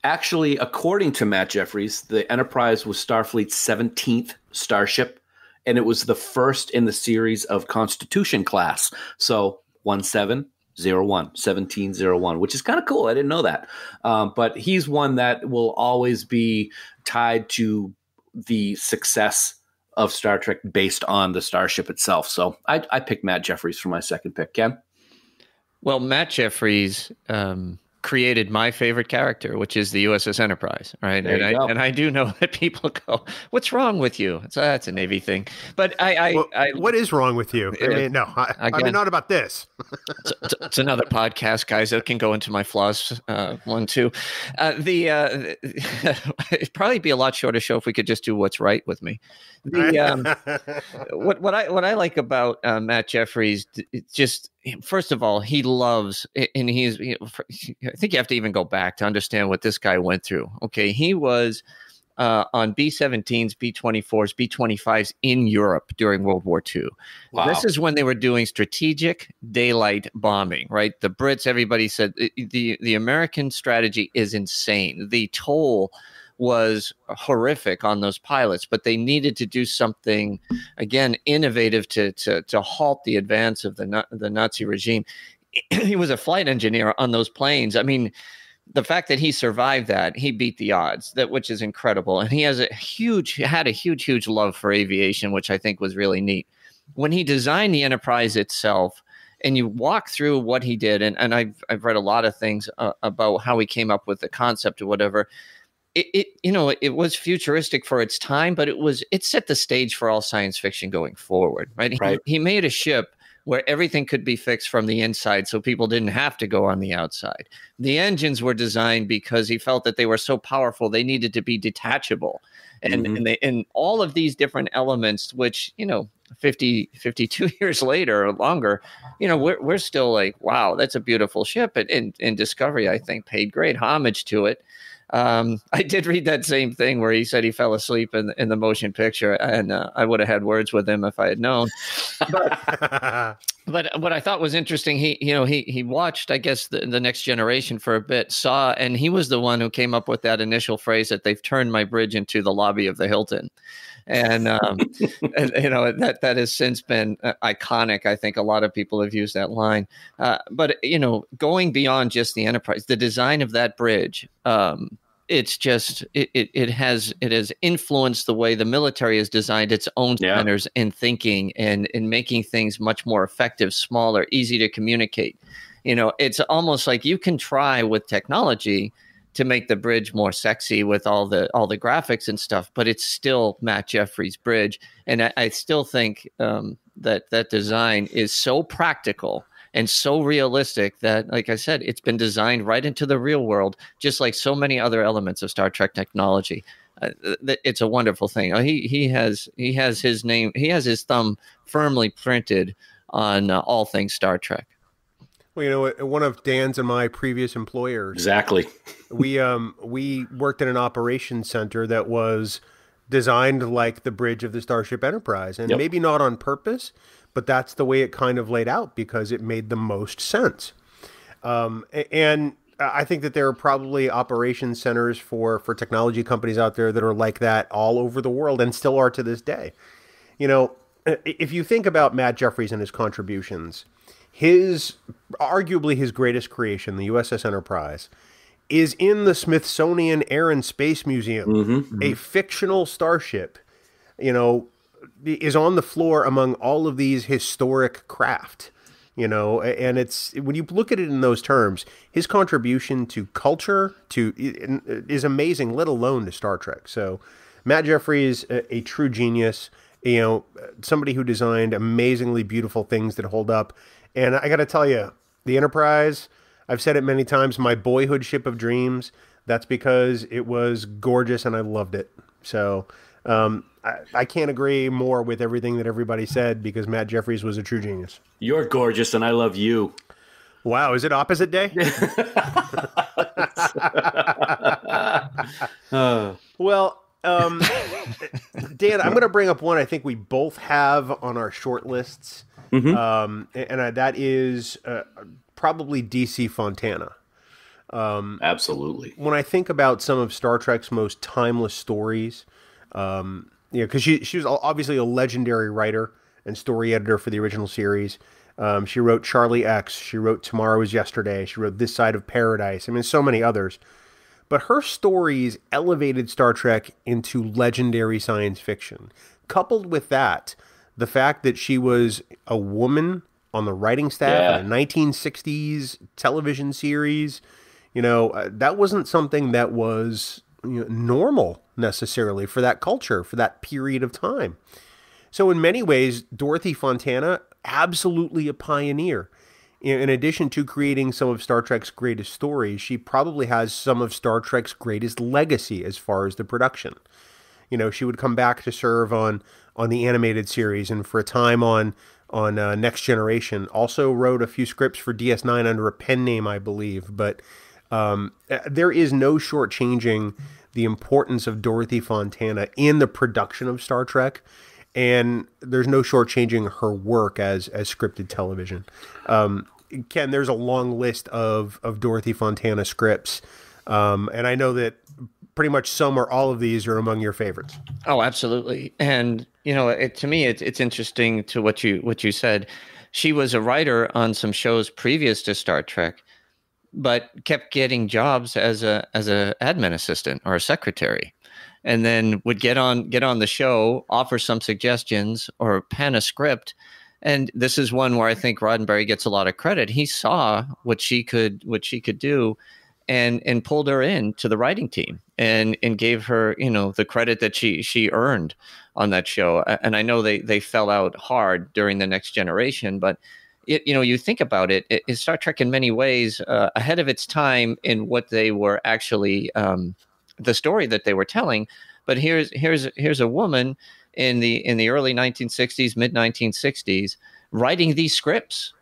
Speaker 1: actually, according to Matt Jefferies, the Enterprise was Starfleet's 17th starship, and it was the first in the series of Constitution class. So 1701, which is kind of cool. I didn't know that. But he's one that will always be tied to the success of Star Trek based on the starship itself. So I picked Matt Jefferies for my second pick. Ken?
Speaker 4: Well, Matt Jefferies created my favorite character, which is the USS Enterprise, right? And I do know that people go, "What's wrong with you?" That's a Navy thing. But
Speaker 3: what is wrong with you? I mean, no, I mean, not about this.
Speaker 4: It's another podcast, guys. That can go into my flaws one too. It'd probably be a lot shorter show if we could just do what's right with me. What I like about Matt Jefferies, just first of all, he loves, and I think you have to even go back to understand what this guy went through. Okay, he was on B-17s, B-24s, B-25s in Europe during World War II.
Speaker 1: Wow.
Speaker 4: This is when they were doing strategic daylight bombing, right? The Brits, everybody said the American strategy is insane. The toll was horrific on those pilots, but they needed to do something, again, innovative to halt the advance of the Nazi regime. He was a flight engineer on those planes. I mean, the fact that he survived that, he beat the odds, which is incredible. And he had a huge love for aviation, which I think was really neat. When he designed the Enterprise itself, and you walk through what he did, and I've read a lot of things about how he came up with the concept or whatever. It was futuristic for its time, but it set the stage for all science fiction going forward, right?
Speaker 1: Right.
Speaker 4: He made a ship where everything could be fixed from the inside, so people didn't have to go on the outside. The engines were designed because he felt that they were so powerful they needed to be detachable, and all of these different elements, which 52 years later or longer, we're still like, wow, that's a beautiful ship. And Discovery, I think, paid great homage to it. I did read that same thing where he said he fell asleep in the motion picture, and I would have had words with him if I had known. But what I thought was interesting, he watched, I guess, the Next Generation for a bit, and he was the one who came up with that initial phrase that they've turned my bridge into the lobby of the Hilton. And, that has since been iconic. I think a lot of people have used that line. But going beyond just the Enterprise, the design of that bridge, it's just it has influenced the way the military has designed its own centers and thinking and making things much more effective, smaller, easy to communicate. It's almost like you can try with technology to make the bridge more sexy with all the graphics and stuff, but it's still Matt Jeffries' bridge. And I still think that design is so practical and so realistic that, like I said, it's been designed right into the real world, just like so many other elements of Star Trek technology. It's a wonderful thing. He has his name, he has his thumb firmly printed on all things Star Trek.
Speaker 3: Well, one of Dan's and my previous employers.
Speaker 1: Exactly.
Speaker 3: We worked in an operations center that was designed like the bridge of the Starship Enterprise, and maybe not on purpose, but that's the way it kind of laid out because it made the most sense. And I think that there are probably operations centers for technology companies out there that are like that all over the world and still are to this day. If you think about Matt Jeffries and his contributions, arguably his greatest creation, the USS Enterprise, is in the Smithsonian Air and Space Museum. A fictional starship, is on the floor among all of these historic craft, and it's, when you look at it in those terms, his contribution to culture is amazing, let alone to Star Trek. So Matt Jeffries, a true genius, somebody who designed amazingly beautiful things that hold up. And I got to tell you, the Enterprise, I've said it many times, my boyhood ship of dreams. That's because it was gorgeous and I loved it. So I can't agree more with everything that everybody said because Matt Jeffries was a true genius. You're gorgeous and I love you. Wow, is it opposite day? Well, Dan, I'm going to bring up one I think we both have on our short lists. And that is probably DC Fontana.
Speaker 1: Absolutely.
Speaker 3: When I think about some of Star Trek's most timeless stories, because she was obviously a legendary writer and story editor for the original series. She wrote Charlie X. She wrote Tomorrow Is Yesterday. She wrote This Side of Paradise. I mean, so many others. But her stories elevated Star Trek into legendary science fiction. Coupled with that, the fact that she was a woman on the writing staff of a 1960s television series, that wasn't something that was normal necessarily for that culture, for that period of time. So in many ways, Dorothy Fontana, absolutely a pioneer. In addition to creating some of Star Trek's greatest stories, she probably has some of Star Trek's greatest legacy as far as the production. She would come back to serve on the animated series and for a time on Next Generation. Also wrote a few scripts for DS9 under a pen name, I believe. But there is no shortchanging the importance of Dorothy Fontana in the production of Star Trek. And there's no shortchanging her work as scripted television. Ken, there's a long list of Dorothy Fontana scripts. And I know that pretty much some or all of these are among your favorites.
Speaker 4: Oh, absolutely. And, to me, it's interesting to what you said. She was a writer on some shows previous to Star Trek, but kept getting jobs as a admin assistant or a secretary, and then would get on the show, offer some suggestions, or pen a script. And this is one where I think Roddenberry gets a lot of credit. He saw what she could do, and pulled her in to the writing team and gave her, the credit that she earned on that show. And I know they fell out hard during The Next Generation, but you think about it, Star Trek in many ways ahead of its time in what they were actually, the story that they were telling. But here's a woman in the early 1960s, mid 1960s, writing these scripts,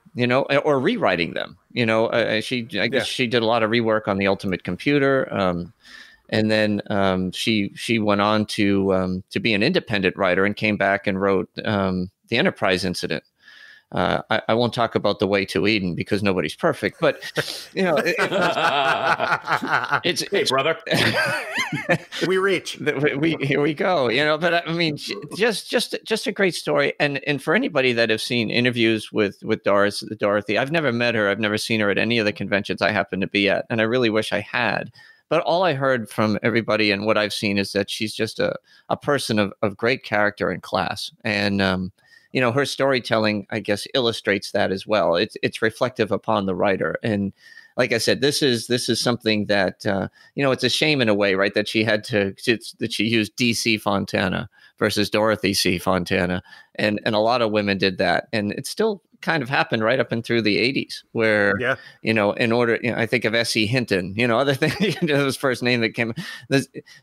Speaker 4: or rewriting them. She did a lot of rework on the Ultimate Computer, and then she went on to be an independent writer and came back and wrote the Enterprise Incident. I won't talk about The Way to Eden because nobody's perfect, but it's
Speaker 1: hey, brother,
Speaker 3: we reach.
Speaker 4: Here we go. But I mean, just a great story. And for anybody that have seen interviews with Dorothy, I've never met her. I've never seen her at any of the conventions I happen to be at, and I really wish I had. But all I heard from everybody and what I've seen is that she's just a person of great character and class. And her storytelling, I guess, illustrates that as well. It's reflective upon the writer. And like I said, this is something that, it's a shame in a way, right? That she used DC Fontana versus Dorothy C. Fontana. And a lot of women did that. And it still kind of happened right up and through the 80s where, in order, I think of S.E. Hinton, other things, his first name that came.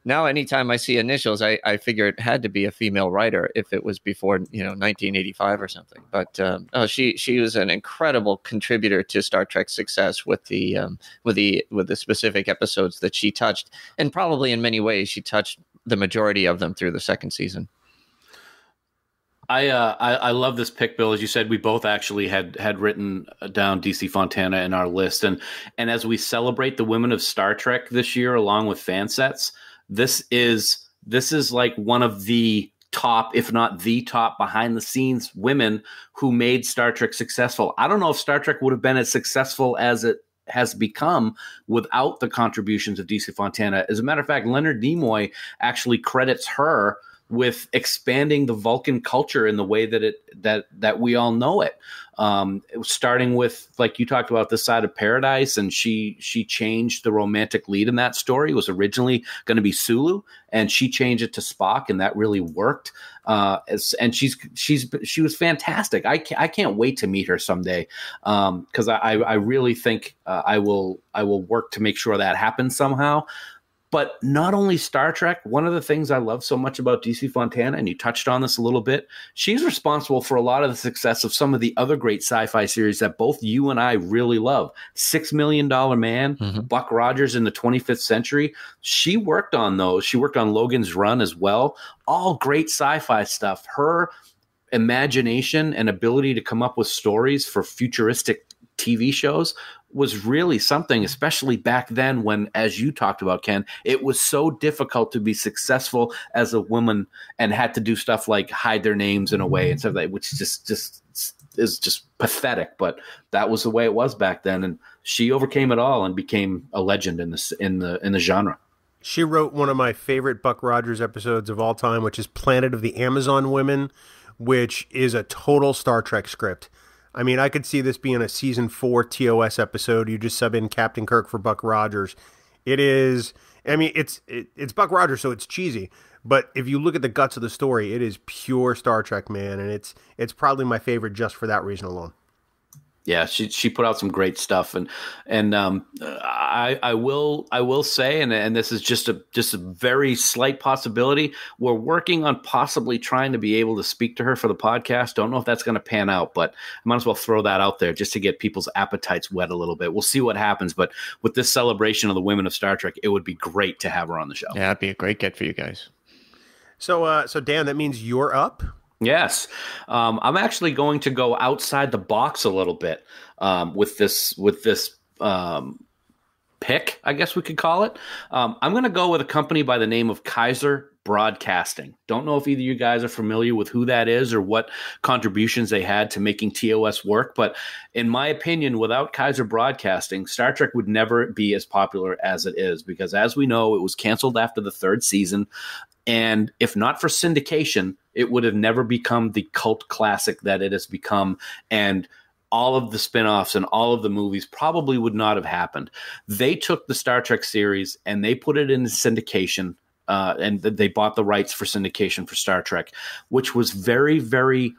Speaker 4: Now, anytime I see initials, I figure it had to be a female writer if it was before, 1985 or something. But she was an incredible contributor to Star Trek's success with the specific episodes that she touched. And probably in many ways, she touched the majority of them through the second season.
Speaker 1: I love this pick, Bill. As you said, we both actually had written down DC Fontana in our list, and as we celebrate the women of Star Trek this year, along with fan sets, this is like one of the top, if not the top, behind the scenes women who made Star Trek successful. I don't know if Star Trek would have been as successful as it has become without the contributions of DC Fontana. As a matter of fact, Leonard Nimoy actually credits her with expanding the Vulcan culture in the way that we all know it. Starting with, like you talked about, This Side of Paradise, and she changed the romantic lead in that story. It was originally going to be Sulu, and she changed it to Spock, and that really worked. And she was fantastic. I can't wait to meet her someday, because I really think I will work to make sure that happens somehow. But not only Star Trek, one of the things I love so much about DC Fontana, and you touched on this a little bit, she's responsible for a lot of the success of some of the other great sci-fi series that both you and I really love. $6 Million Man, Buck Rogers in the 25th Century. She worked on those. She worked on Logan's Run as well. All great sci-fi stuff. Her imagination and ability to come up with stories for futuristic TV shows was really something, especially back then when, as you talked about, Ken, it was so difficult to be successful as a woman and had to do stuff like hide their names in a way and stuff like, which just is just pathetic. But that was the way it was back then, and she overcame it all and became a legend in the genre.
Speaker 3: She wrote one of my favorite Buck Rogers episodes of all time, which is Planet of the Amazon Women, which is a total Star Trek script. I mean, I could see this being a season 4 TOS episode. You just sub in Captain Kirk for Buck Rogers. It is, I mean, it's Buck Rogers, so it's cheesy. But if you look at the guts of the story, it is pure Star Trek, man. And it's probably my favorite just for that reason alone.
Speaker 1: Yeah, she put out some great stuff, and I will say, and this is just a very slight possibility. We're working on possibly trying to be able to speak to her for the podcast. Don't know if that's going to pan out, but I might as well throw that out there just to get people's appetites wet a little bit. We'll see what happens, but with this celebration of the women of Star Trek, it would be great to have her on the show.
Speaker 4: Yeah, that'd be a great get for you guys.
Speaker 3: So Dan, that means you're up.
Speaker 1: Yes. I'm actually going to go outside the box a little bit with this pick, I guess we could call it. I'm going to go with a company by the name of Kaiser Broadcasting. Don't know if either of you guys are familiar with who that is or what contributions they had to making TOS work, but in my opinion, without Kaiser Broadcasting, Star Trek would never be as popular as it is, because as we know, it was canceled after the third season. And if not for syndication, it would have never become the cult classic that it has become. And all of the spinoffs and all of the movies probably would not have happened. They took the Star Trek series and they put it in syndication, and they bought the rights for syndication for Star Trek, which was very, very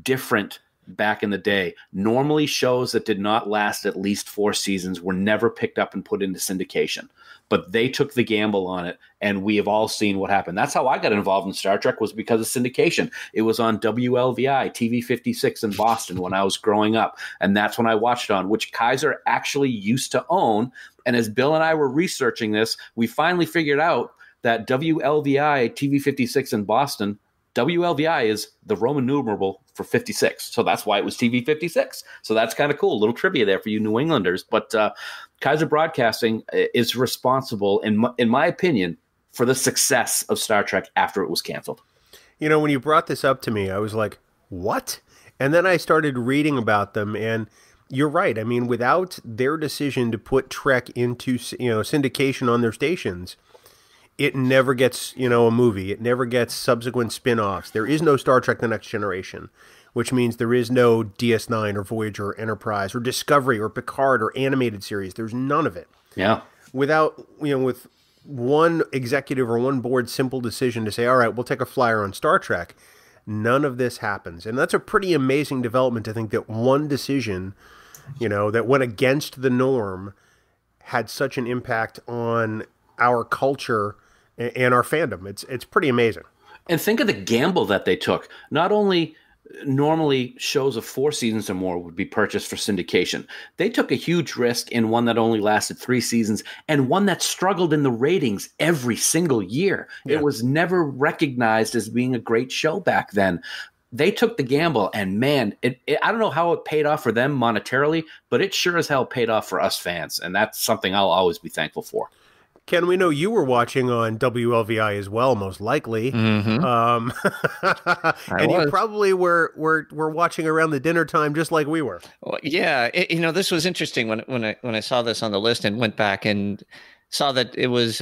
Speaker 1: different back in the day. Normally, shows that did not last at least 4 seasons were never picked up and put into syndication. But they took the gamble on it, and we have all seen what happened. That's how I got involved in Star Trek, was because of syndication. It was on WLVI, TV 56 in Boston when I was growing up, and that's when I watched it on, which Kaiser actually used to own. And as Bill and I were researching this, we finally figured out that WLVI, TV 56 in Boston, WLVI is the Roman numeral for 56. So that's why it was TV 56. So that's kind of cool. A little trivia there for you New Englanders. But Kaiser Broadcasting is responsible, in my opinion, for the success of Star Trek after it was canceled.
Speaker 3: You know, when you brought this up to me, I was like, what? And then I started reading about them, and you're right. I mean, without their decision to put Trek into, syndication on their stations, it never gets, a movie. It never gets subsequent spin-offs. There is no Star Trek The Next Generation, which means there is no DS9 or Voyager or Enterprise or Discovery or Picard or animated series. There's none of it.
Speaker 1: Yeah.
Speaker 3: Without, with one executive or one board simple decision to say, all right, we'll take a flyer on Star Trek, none of this happens. And that's a pretty amazing development to think that one decision, that went against the norm had such an impact on our culture and our fandom. It's pretty amazing.
Speaker 1: And think of the gamble that they took. Not only normally shows of 4 seasons or more would be purchased for syndication. They took a huge risk in one that only lasted 3 seasons and one that struggled in the ratings every single year. Yeah. It was never recognized as being a great show back then. They took the gamble, and man, I don't know how it paid off for them monetarily, but it sure as hell paid off for us fans. And that's something I'll always be thankful for.
Speaker 3: Ken, we know you were watching on WLVI as well, most likely.
Speaker 4: Mm-hmm.
Speaker 3: And you probably were watching around the dinner time just like we were.
Speaker 4: Well, yeah, this was interesting when I saw this on the list and went back and saw that it was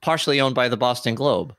Speaker 4: partially owned by the Boston Globe.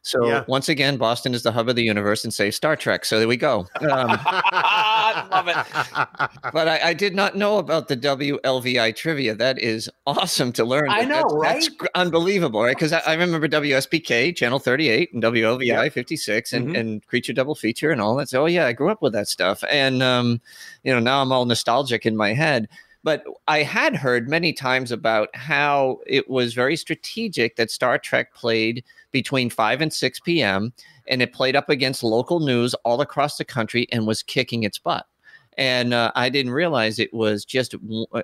Speaker 4: So yeah. Once again, Boston is the hub of the universe and save Star Trek. So there we go.
Speaker 1: I love it.
Speaker 4: But I did not know about the WLVI trivia. That is awesome to learn.
Speaker 1: I know, right?
Speaker 4: That's unbelievable, right? Because I remember WSBK, Channel 38, and WLVI 56, and Creature Double Feature and all that. So, I grew up with that stuff. And, now I'm all nostalgic in my head. But I had heard many times about how it was very strategic that Star Trek played between 5 and 6 p.m., and it played up against local news all across the country and was kicking its butt. And I didn't realize it was just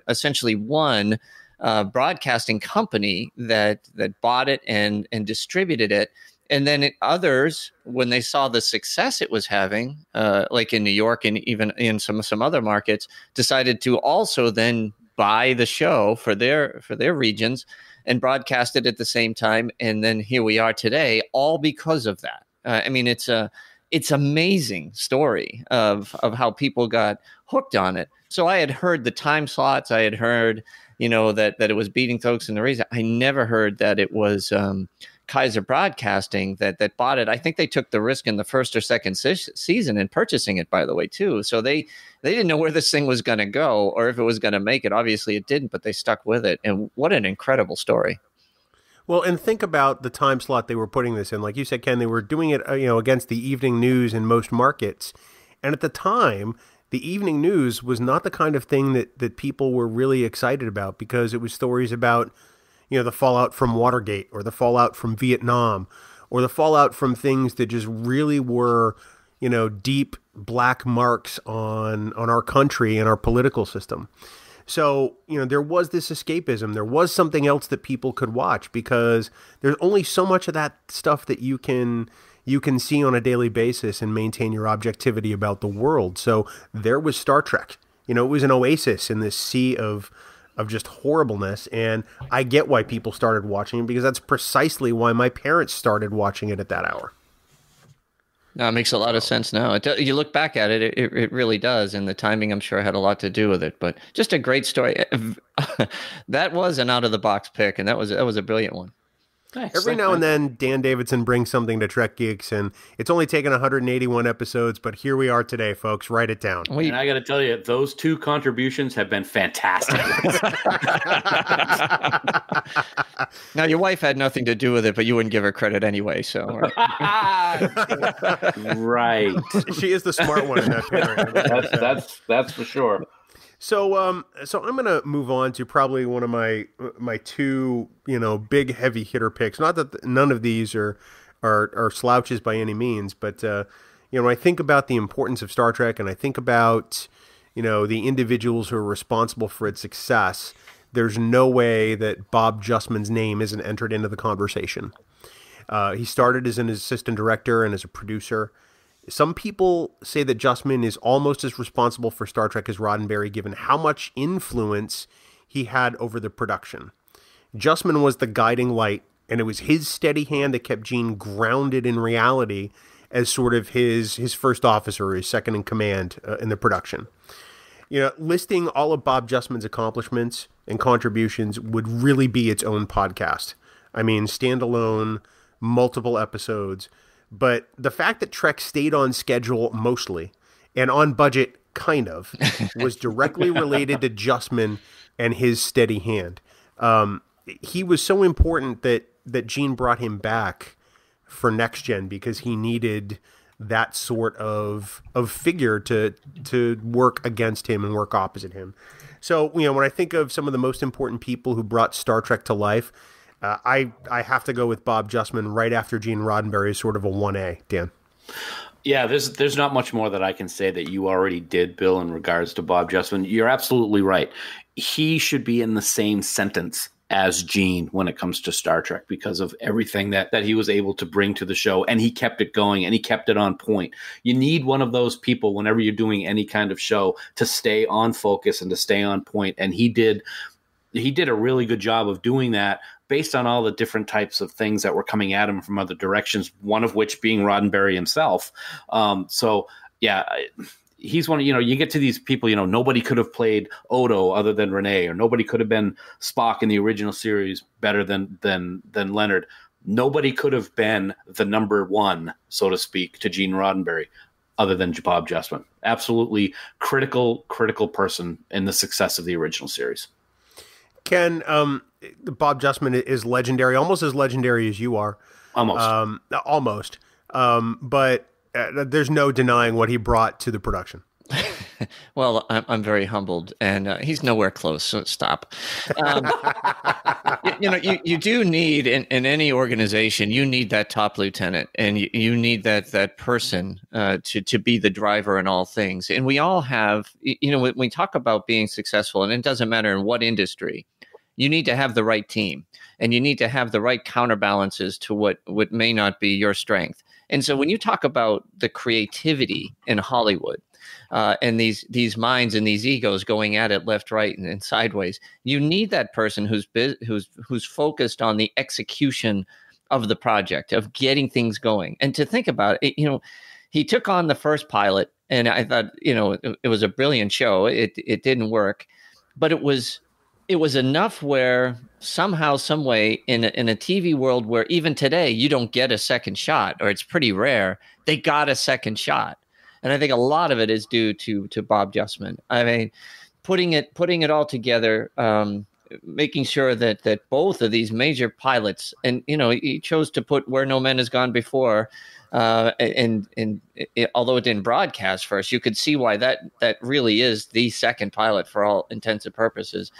Speaker 4: essentially one broadcasting company that bought it and distributed it. And then others, when they saw the success it was having, like in New York and even in some other markets, decided to also then buy the show for their regions and broadcast it at the same time. And then here we are today, all because of that. It's amazing story of how people got hooked on it. So I had heard the time slots. I had heard, that it was beating folks in the race. I never heard that it was Kaiser Broadcasting that bought it. I think they took the risk in the first or second season in purchasing it, by the way, too. So they didn't know where this thing was going to go or if it was going to make it. Obviously, it didn't, but they stuck with it. And what an incredible story.
Speaker 3: Well, and think about the time slot they were putting this in. Like you said, Ken, they were doing it, against the evening news in most markets. And at the time, the evening news was not the kind of thing that people were really excited about, because it was stories about, the fallout from Watergate, or the fallout from Vietnam, or the fallout from things that just really were, deep black marks on our country and our political system. So, there was this escapism. There was something else that people could watch, because there's only so much of that stuff that you can see on a daily basis and maintain your objectivity about the world. So there was Star Trek. It was an oasis in this sea of just horribleness. And I get why people started watching it, because that's precisely why my parents started watching it at that hour.
Speaker 4: No, it makes a lot of sense now. You look back at it, it really does. And the timing, I'm sure, had a lot to do with it. But just a great story. That was an out-of-the-box pick, and that was a brilliant one.
Speaker 1: Nice.
Speaker 3: Every now and then, Dan Davidson brings something to Trek Geeks, and it's only taken 181 episodes, but here we are today, folks. Write it down.
Speaker 1: And I got to tell you, those 2 contributions have been fantastic.
Speaker 4: Now, your wife had nothing to do with it, but you wouldn't give her credit anyway, so.
Speaker 1: Right.
Speaker 3: She is the smart one in that pairing.
Speaker 1: That's for sure.
Speaker 3: So I'm going to move on to probably one of my 2, big heavy hitter picks. Not that none of these are slouches by any means, but when I think about the importance of Star Trek, and I think about the individuals who are responsible for its success, there's no way that Bob Justman's name isn't entered into the conversation. He started as an assistant director and as a producer. Some people say that Justman is almost as responsible for Star Trek as Roddenberry, given how much influence he had over the production. Justman was the guiding light, and it was his steady hand that kept Gene grounded in reality as sort of his first officer, his second in command in the production. Listing all of Bob Justman's accomplishments and contributions would really be its own podcast. I mean, standalone, multiple episodes. But the fact that Trek stayed on schedule mostly, and on budget kind of, was directly related to Justman and his steady hand. He was so important that Gene brought him back for Next Gen, because he needed that sort of figure to work against him and work opposite him. So, when I think of some of the most important people who brought Star Trek to life, I have to go with Bob Justman right after Gene Roddenberry, is sort of a 1A, Dan.
Speaker 1: Yeah, there's not much more that I can say that you already did, Bill, in regards to Bob Justman. You're absolutely right. He should be in the same sentence as Gene when it comes to Star Trek, because of everything that he was able to bring to the show, and he kept it going and he kept it on point. You need one of those people whenever you're doing any kind of show to stay on focus and to stay on point, and he did a really good job of doing that, based on all the different types of things that were coming at him from other directions, one of which being Roddenberry himself. He's one of, you get to these people, nobody could have played Odo other than Renee, or nobody could have been Spock in the original series better than Leonard. Nobody could have been the number 1, so to speak, to Gene Roddenberry other than Bob Justman. Absolutely critical person in the success of the original series.
Speaker 3: Ken, Bob Justman is legendary, almost as legendary as you are. Almost. But there's no denying what he brought to the production.
Speaker 4: Well, I'm very humbled, and he's nowhere close, so stop. You do need, in any organization, you need that top lieutenant, and you need that person to be the driver in all things. And we all have, when we talk about being successful, and it doesn't matter in what industry, you need to have the right team, and you need to have the right counterbalances to what may not be your strength. And so when you talk about the creativity in Hollywood, and these minds and these egos going at it left, right, and sideways, you need that person who's focused on the execution of the project, of getting things going. And to think about it, he took on the first pilot, and I thought, it was a brilliant show. It didn't work, but it was enough where somehow, some way, in a TV world where even today you don't get a second shot, or it's pretty rare, they got a second shot. And I think a lot of it is due to Bob Justman. I mean, putting it all together, making sure that both of these major pilots, and he chose to put Where No Man Has Gone Before, and although it didn't broadcast first, you could see why that really is the second pilot for all intents and purposes.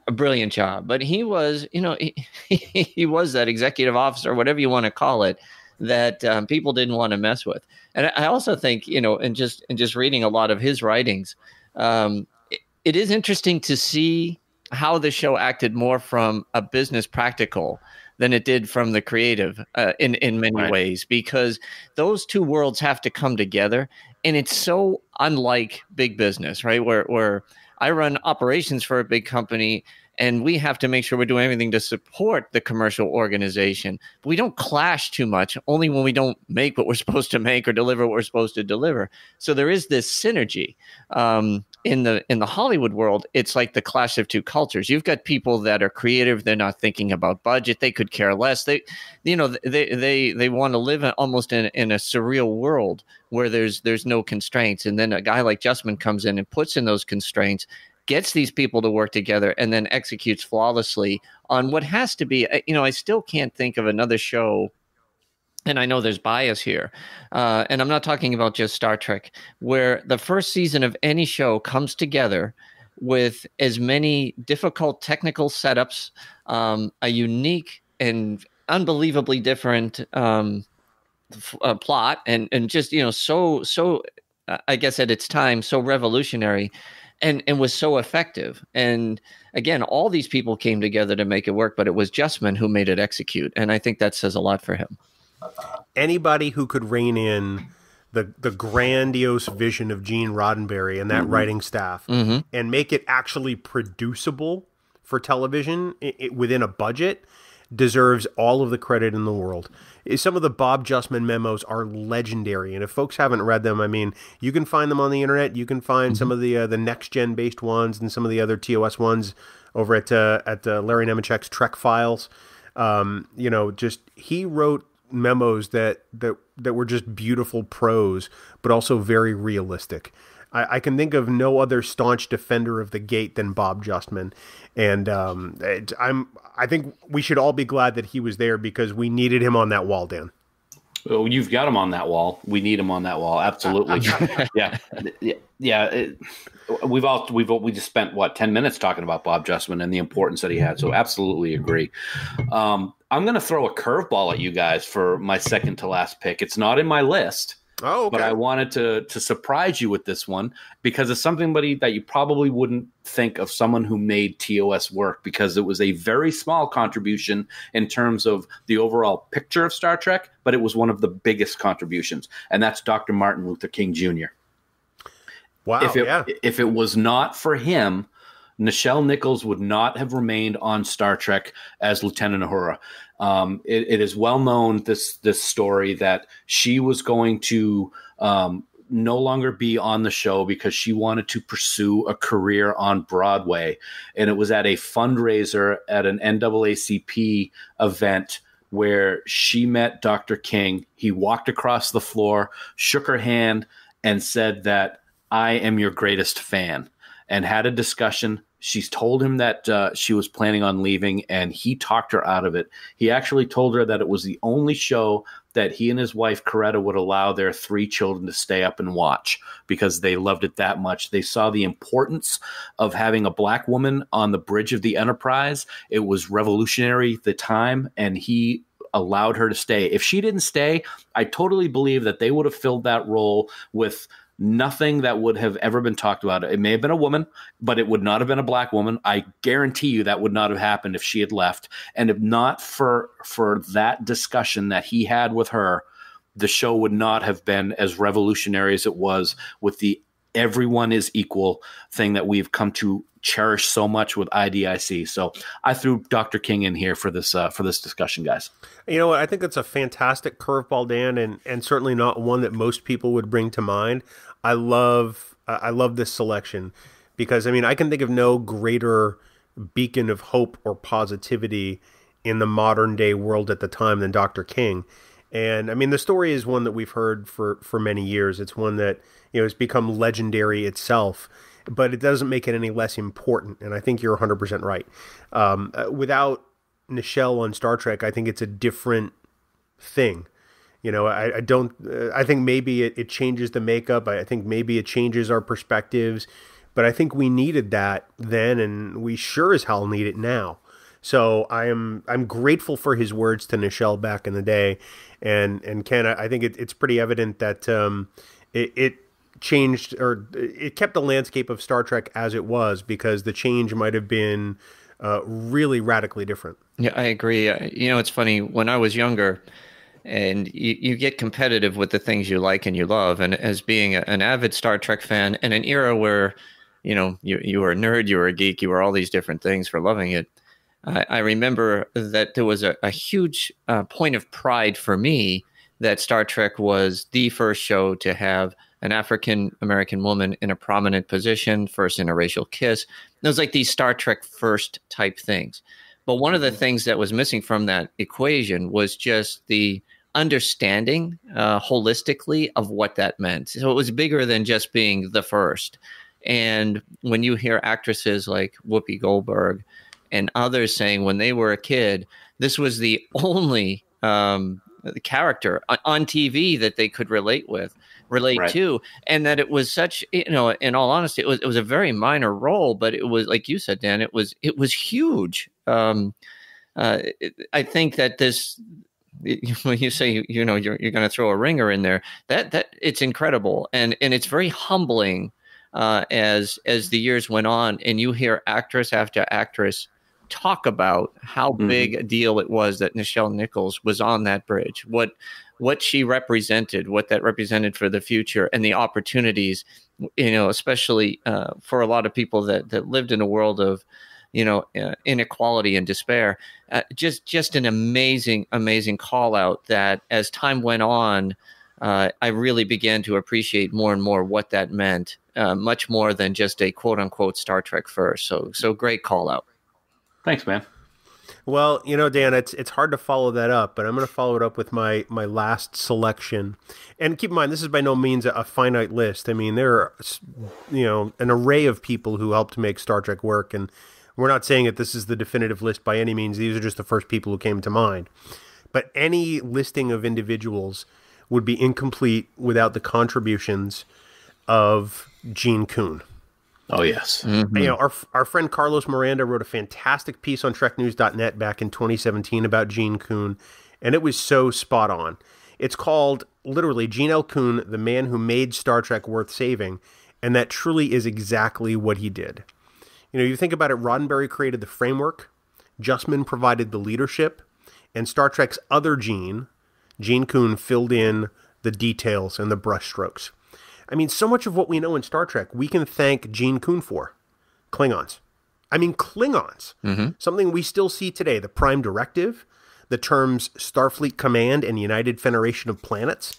Speaker 4: A brilliant job. But he was, he was that executive officer, whatever you want to call it, that people didn't want to mess with. And I also think, in just reading a lot of his writings, it is interesting to see how the show acted more from a business practical than it did from the creative in many ways, because those two worlds have to come together. And it's so unlike big business, right? Where I run operations for a big company, and we have to make sure we're doing everything to support the commercial organization. But we don't clash too much, only when we don't make what we're supposed to make or deliver what we're supposed to deliver. So there is this synergy. In the Hollywood world, it's like the clash of two cultures. You've got people that are creative; they're not thinking about budget. They could care less. They want to live almost in a surreal world where there's no constraints. And then a guy like Justman comes in and puts in those constraints, gets these people to work together, and then executes flawlessly on what has to be. I still can't think of another show. And I know there's bias here, and I'm not talking about just Star Trek, where the first season of any show comes together with as many difficult technical setups, a unique and unbelievably different plot, and just so I guess at its time so revolutionary, and was so effective. And again, all these people came together to make it work, but it was Justman who made it execute, and I think that says a lot for him.
Speaker 3: Anybody who could rein in the grandiose vision of Gene Roddenberry and that writing staff and make it actually producible for television within a budget deserves all of the credit in the world. Some of the Bob Justman memos are legendary, and if folks haven't read them, I mean, you can find them on the internet. You can find some of the next gen based ones and some of the other TOS ones over at Larry Nemechek's Trek Files. He wrote memos that were just beautiful prose, but also very realistic. I can think of no other staunch defender of the gate than Bob Justman, and I think we should all be glad that he was there, because we needed him on that wall, Dan.
Speaker 1: Oh, you've got him on that wall. We need him on that wall. Absolutely. Yeah. We just spent 10 minutes talking about Bob Justman and the importance that he had. So absolutely agree. I'm going to throw a curveball at you guys for my second to last pick. It's not in my list.
Speaker 3: Oh, okay.
Speaker 1: But I wanted to surprise you with this one, because it's somebody that you probably wouldn't think of, someone who made TOS work, because it was a very small contribution in terms of the overall picture of Star Trek, but it was one of the biggest contributions, and that's Dr. Martin Luther King Jr.
Speaker 3: Wow,
Speaker 1: If it was not for him, Nichelle Nichols would not have remained on Star Trek as Lieutenant Uhura. It is well known, this story, that she was going to no longer be on the show because she wanted to pursue a career on Broadway. And it was at a fundraiser at an NAACP event where she met Dr. King. He walked across the floor, shook her hand, and said that, "I am your greatest fan," and had a discussion. She's told him that she was planning on leaving, and he talked her out of it. He actually told her that it was the only show that he and his wife, Coretta, would allow their 3 children to stay up and watch, because they loved it that much. They saw the importance of having a black woman on the bridge of the Enterprise. It was revolutionary at the time, and he allowed her to stay. If she didn't stay, I totally believe that they would have filled that role with nothing that would have ever been talked about. It may have been a woman, but it would not have been a black woman. I guarantee you that would not have happened if she had left. And if not for that discussion that he had with her, the show would not have been as revolutionary as it was, with the everyone is equal thing that we've come to cherish so much with IDIC. So I threw Dr. King in here for this discussion, guys.
Speaker 3: You know what? I think that's a fantastic curveball, Dan, and certainly not one that most people would bring to mind. I love this selection, because, I mean, I can think of no greater beacon of hope or positivity in the modern day world at the time than Dr. King. And I mean, the story is one that we've heard for many years. It's one that, has become legendary itself. but it doesn't make it any less important. And I think you're 100% right. Without Nichelle on Star Trek, I think it's a different thing. You know, I don't. I think maybe it changes the makeup. I think maybe it changes our perspectives. But I think we needed that then, and we sure as hell need it now. So I'm grateful for his words to Nichelle back in the day, and Ken, I think it's pretty evident that it changed, or it kept the landscape of Star Trek as it was, because the change might have been really radically different.
Speaker 4: Yeah, I agree. You know, it's funny, when I was younger, and you get competitive with the things you like and you love, and as being an avid Star Trek fan in an era where, you know, you were a nerd, you were a geek, you were all these different things for loving it. I remember that there was a huge point of pride for me that Star Trek was the first show to have an African-American woman in a prominent position, first interracial kiss. It was like these Star Trek first type things. But one of the things that was missing from that equation was just the understanding holistically of what that meant. So it was bigger than just being the first. And when you hear actresses like Whoopi Goldberg and others saying when they were a kid, this was the only character on TV that they could relate
Speaker 1: Right.
Speaker 4: to, and that it was such, you know, in all honesty, it was a very minor role, but it was, like you said, Dan, it was huge. I think that this, when you say, you know, you're going to throw a ringer in there, that it's incredible, and it's very humbling as the years went on, and you hear actress after actress talk about how big a deal it was that Nichelle Nichols was on that bridge, what she represented, what that represented for the future, and the opportunities, you know, especially for a lot of people that lived in a world of, you know, inequality and despair. Just an amazing call out that as time went on, I really began to appreciate more and more what that meant, much more than just a quote unquote Star Trek first. So great call out.
Speaker 1: Thanks, man.
Speaker 3: Well, you know, Dan, it's hard to follow that up, but I'm going to follow it up with my last selection. And keep in mind, this is by no means a finite list. I mean, there are, you know, an array of people who helped make Star Trek work, and we're not saying that this is the definitive list by any means. These are just the first people who came to mind. But any listing of individuals would be incomplete without the contributions of Gene Kuhn.
Speaker 1: Oh, yes.
Speaker 3: You know, our friend Carlos Miranda wrote a fantastic piece on TrekNews.net back in 2017 about Gene Kuhn, and it was so spot on. It's called, literally, Gene L. Kuhn, the man who made Star Trek worth saving, and that truly is exactly what he did. You know, you think about it, Roddenberry created the framework, Justman provided the leadership, and Star Trek's other Gene Kuhn, filled in the details and the brushstrokes. I mean, so much of what we know in Star Trek, we can thank Gene Kuhn for. Klingons. I mean, Klingons. Something we still see today. The Prime Directive, the terms Starfleet Command and United Federation of Planets,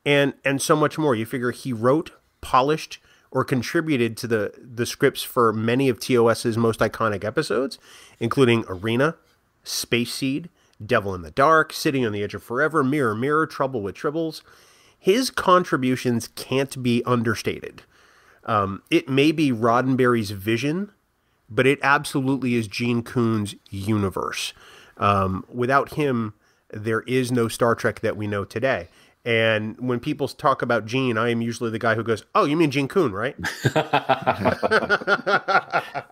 Speaker 3: and so much more. You figure he wrote, polished, or contributed to the scripts for many of TOS's most iconic episodes, including Arena, Space Seed, Devil in the Dark, Sitting on the Edge of Forever, Mirror, Mirror, Trouble with Tribbles. His contributions can't be understated. It may be Roddenberry's vision, but it absolutely is Gene Kuhn's universe. Without him, there is no Star Trek that we know today. And when people talk about Gene, I am usually the guy who goes, "Oh, you mean Gene Kuhn, right?"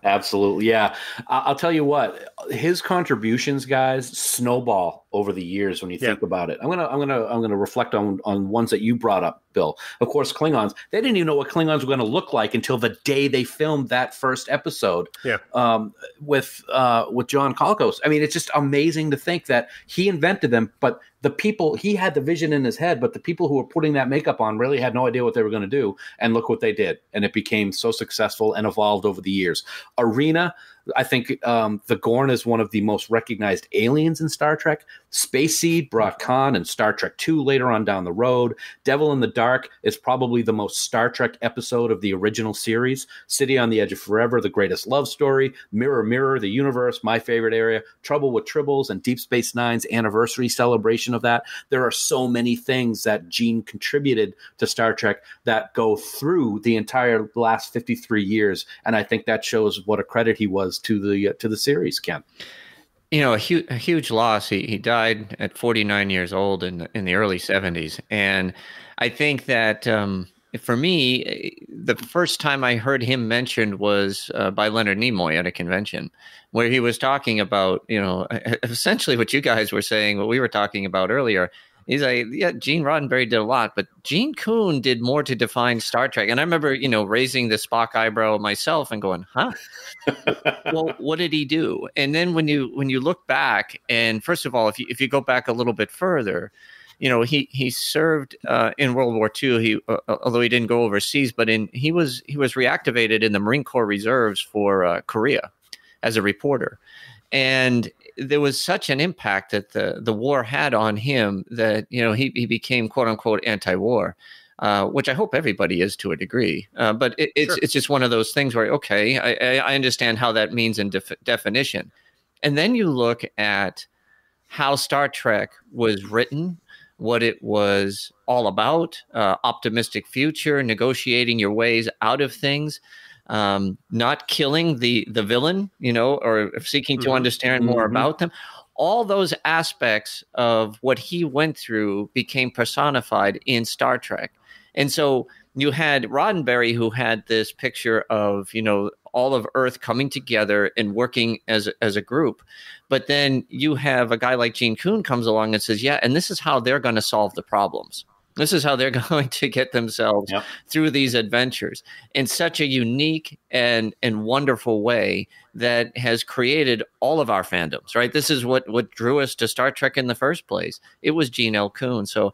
Speaker 1: Absolutely, yeah. I'll tell you what, his contributions, guys, snowball over the years when you think about it. I'm gonna reflect on ones that you brought up, Bill. Of course, Klingons. They didn't even know what Klingons were going to look like until the day they filmed that first episode. With John Kalkos. I mean, it's just amazing to think that he invented them, but the people, he had the vision in his head, but the people who were putting that makeup on really had no idea what they were going to do. And look what they did. And it became so successful and evolved over the years. Arena, I think the Gorn is one of the most recognized aliens in Star Trek. Space Seed brought Khan and Star Trek II later on down the road. Devil in the Dark is probably the most Star Trek episode of the original series. City on the Edge of Forever, the greatest love story. Mirror, Mirror, the universe, my favorite area. Trouble with Tribbles and Deep Space Nine's anniversary celebration of that. There are so many things that Gene contributed to Star Trek that go through the entire last 53 years, and I think that shows what a credit he was to the series, Ken.
Speaker 4: You know, a huge loss. He died at 49 years old in the early 70s, and I think that for me, the first time I heard him mentioned was by Leonard Nimoy at a convention, where he was talking about, you know, essentially what you guys were saying, what we were talking about earlier. He's like, yeah, Gene Roddenberry did a lot, but Gene Coon did more to define Star Trek. And I remember, you know, raising the Spock eyebrow myself and going, huh? Well, what did he do? And then when you look back, and first of all, if you go back a little bit further, you know, he served in World War II. He although he didn't go overseas, but he was reactivated in the Marine Corps Reserves for Korea as a reporter. And there was such an impact that the war had on him that, you know, he became quote unquote anti-war, which I hope everybody is to a degree. But it's just one of those things where, okay, I understand how that means in definition. And then you look at how Star Trek was written, what it was all about, optimistic future, negotiating your ways out of things. Not killing the villain, you know, or seeking to understand more about them. All those aspects of what he went through became personified in Star Trek. And so you had Roddenberry, who had this picture of, you know, all of Earth coming together and working as a group. But then you have a guy like Gene Coon comes along and says, yeah, and this is how they're going to solve the problems. This is how they're going to get themselves through these adventures in such a unique and wonderful way that has created all of our fandoms, right? This is what drew us to Star Trek in the first place. It was Gene L. Coon. So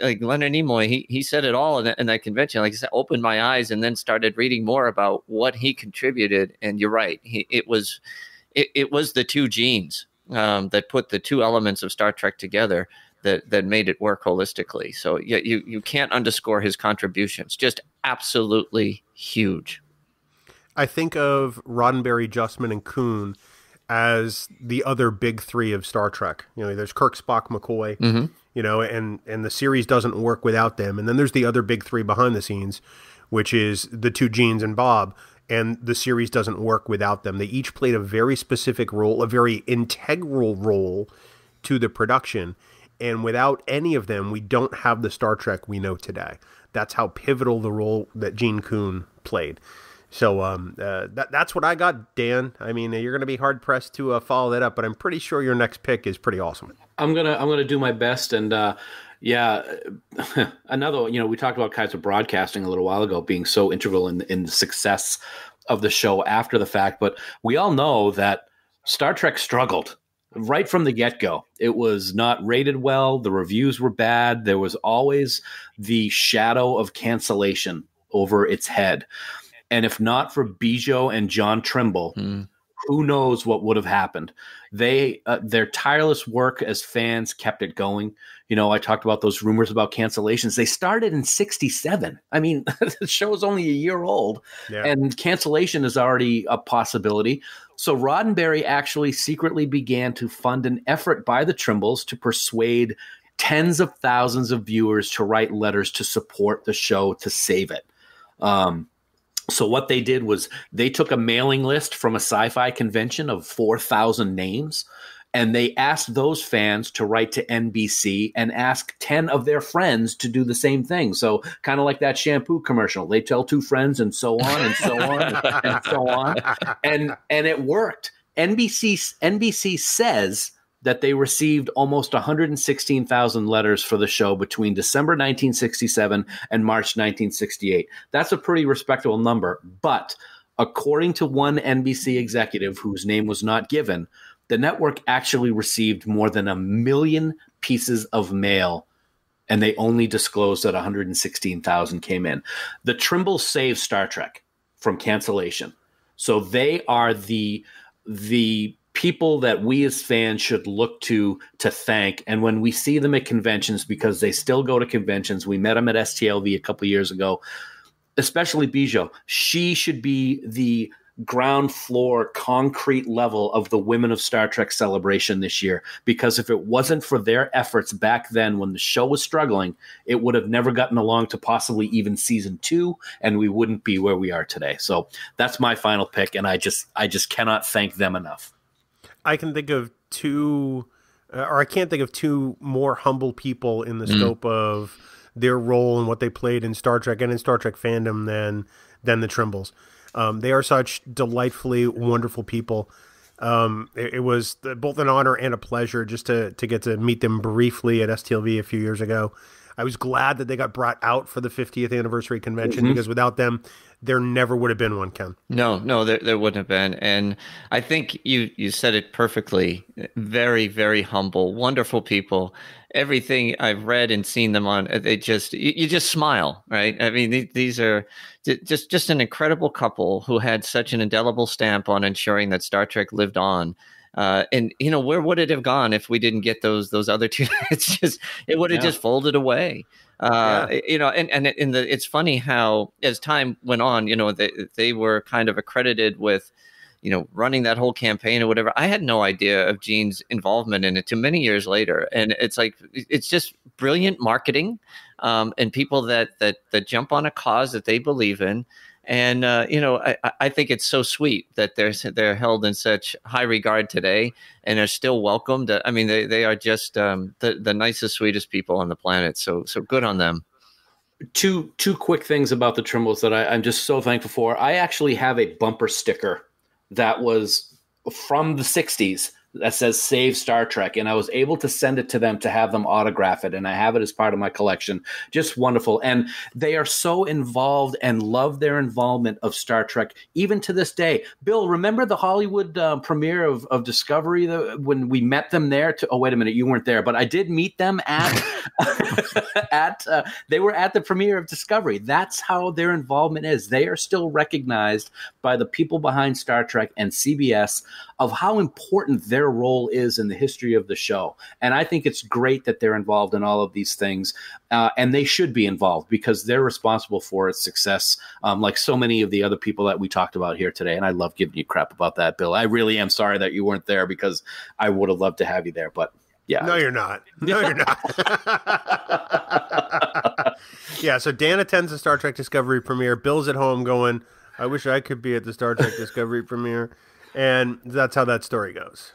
Speaker 4: like Leonard Nimoy, he said it all in that convention. Like I said, opened my eyes and then started reading more about what he contributed. And you're right. It was the two genes that put the two elements of Star Trek together that made it work holistically. So yeah, you can't underscore his contributions. Just absolutely huge.
Speaker 3: I think of Roddenberry, Justman, and Coon as the other big three of Star Trek. You know, there's Kirk, Spock, McCoy, you know, and the series doesn't work without them. And then there's the other big three behind the scenes, which is the two Genes and Bob. And the series doesn't work without them. They each played a very specific role, a very integral role to the production. And without any of them, we don't have the Star Trek we know today. That's how pivotal the role that Gene Coon played. So that's what I got, Dan. I mean, you're going to be hard pressed to follow that up, but I'm pretty sure your next pick is pretty awesome.
Speaker 1: I'm gonna do my best, and another. You know, we talked about Kaiser Broadcasting a little while ago being so integral in the success of the show after the fact, but we all know that Star Trek struggled. Right from the get-go, it was not rated well. The reviews were bad. There was always the shadow of cancellation over its head. And if not for Bijou and John Trimble, who knows what would have happened? Their tireless work as fans kept it going. You know, I talked about those rumors about cancellations. They started in '67. I mean, the show is only a year old, and cancellation is already a possibility. So Roddenberry actually secretly began to fund an effort by the Trimbles to persuade tens of thousands of viewers to write letters to support the show to save it. So what they did was they took a mailing list from a sci-fi convention of 4,000 names, and they asked those fans to write to NBC and ask 10 of their friends to do the same thing. So kind of like that shampoo commercial. They tell two friends and so on and so on and so on. And it worked. NBC says that they received almost 116,000 letters for the show between December 1967 and March 1968. That's a pretty respectable number. But according to one NBC executive whose name was not given, the network actually received more than 1 million pieces of mail, and they only disclosed that 116,000 came in. The Trimble saved Star Trek from cancellation. So they are the people that we as fans should look to thank. And when we see them at conventions, because they still go to conventions, we met them at STLV a couple of years ago, especially Bijou. She should be the ground floor, concrete level of the Women of Star Trek celebration this year, because if it wasn't for their efforts back then when the show was struggling, it would have never gotten along to possibly even season 2, and we wouldn't be where we are today. So that's my final pick, and I just cannot thank them enough.
Speaker 3: I can think of two more humble people in the scope of their role and what they played in Star Trek and in Star Trek fandom than the Tribbles. They are such delightfully wonderful people. It was both an honor and a pleasure just to get to meet them briefly at STLV a few years ago. I was glad that they got brought out for the 50th anniversary convention because without them, there never would have been one, Ken.
Speaker 4: No, there wouldn't have been. And I think you said it perfectly. Very, very humble, wonderful people. Everything I've read and seen them on, you just smile, right? I mean, these are just an incredible couple who had such an indelible stamp on ensuring that Star Trek lived on. And where would it have gone if we didn't get those other two? It would have just folded away. It's funny how as time went on, they were kind of accredited with, running that whole campaign or whatever. I had no idea of Gene's involvement in it till many years later. And it's just brilliant marketing, and people that jump on a cause that they believe in. And, I think it's so sweet that they're held in such high regard today and are still welcomed. I mean, they are just the nicest, sweetest people on the planet. So good on them.
Speaker 1: Two quick things about the Tribbles that I'm just so thankful for. I actually have a bumper sticker that was from the 60s that says Save Star Trek, and I was able to send it to them to have them autograph it, and I have it as part of my collection. Just wonderful. And they are so involved and love their involvement of Star Trek, even to this day. Bill, remember the Hollywood premiere of Discovery when we met them there? Oh, wait a minute, you weren't there, but I did meet them at they were at the premiere of Discovery. That's how their involvement is. They are still recognized by the people behind Star Trek and CBS of how important their role is in the history of the show. And I think it's great that they're involved in all of these things. And they should be involved because they're responsible for its success, like so many of the other people that we talked about here today. And I love giving you crap about that, Bill. I really am sorry that you weren't there because I would have loved to have you there. But yeah.
Speaker 3: No, you're not. Yeah, so Dan attends the Star Trek Discovery premiere. Bill's at home going, I wish I could be at the Star Trek Discovery premiere. And that's how that story goes.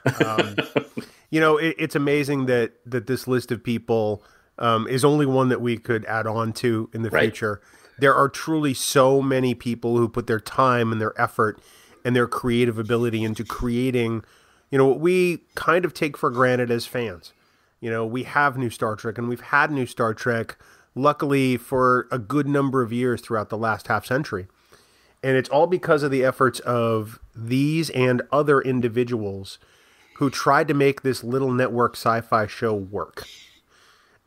Speaker 3: It's amazing that this list of people is only one that we could add on to in the future. There are truly so many people who put their time and their effort and their creative ability into creating, what we kind of take for granted as fans. We have new Star Trek, and we've had new Star Trek, luckily, for a good number of years throughout the last half century. And it's all because of the efforts of these and other individuals who tried to make this little network sci-fi show work.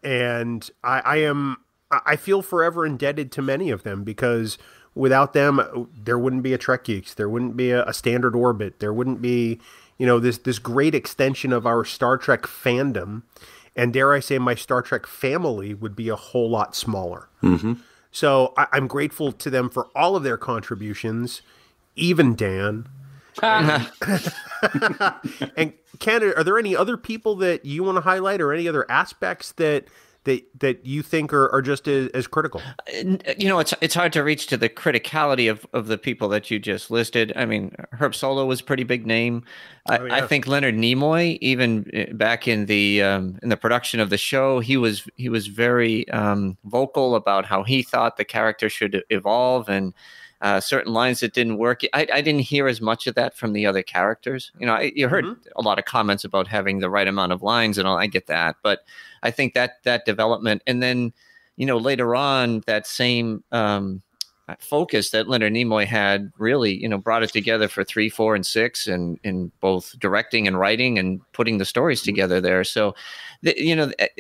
Speaker 3: And I feel forever indebted to many of them because without them, there wouldn't be a Trek Geeks. There wouldn't be a Standard Orbit. There wouldn't be, this great extension of our Star Trek fandom. And dare I say my Star Trek family would be a whole lot smaller. Mm-hmm. So I'm grateful to them for all of their contributions, even Dan. And Ken, are there any other people that you want to highlight or any other aspects that you think are just as critical?
Speaker 4: It's hard to reach to the criticality of the people that you just listed. I mean, Herb Solo was a pretty big name. I think Leonard Nimoy, even back in the production of the show, he was very vocal about how he thought the character should evolve and certain lines that didn't work. I didn't hear as much of that from the other characters. You heard a lot of comments about having the right amount of lines and all. I get that, but I think that development, and then later on that same focus that Leonard Nimoy had really brought it together for 3, 4, and 6, and in both directing and writing and putting the stories together there. So,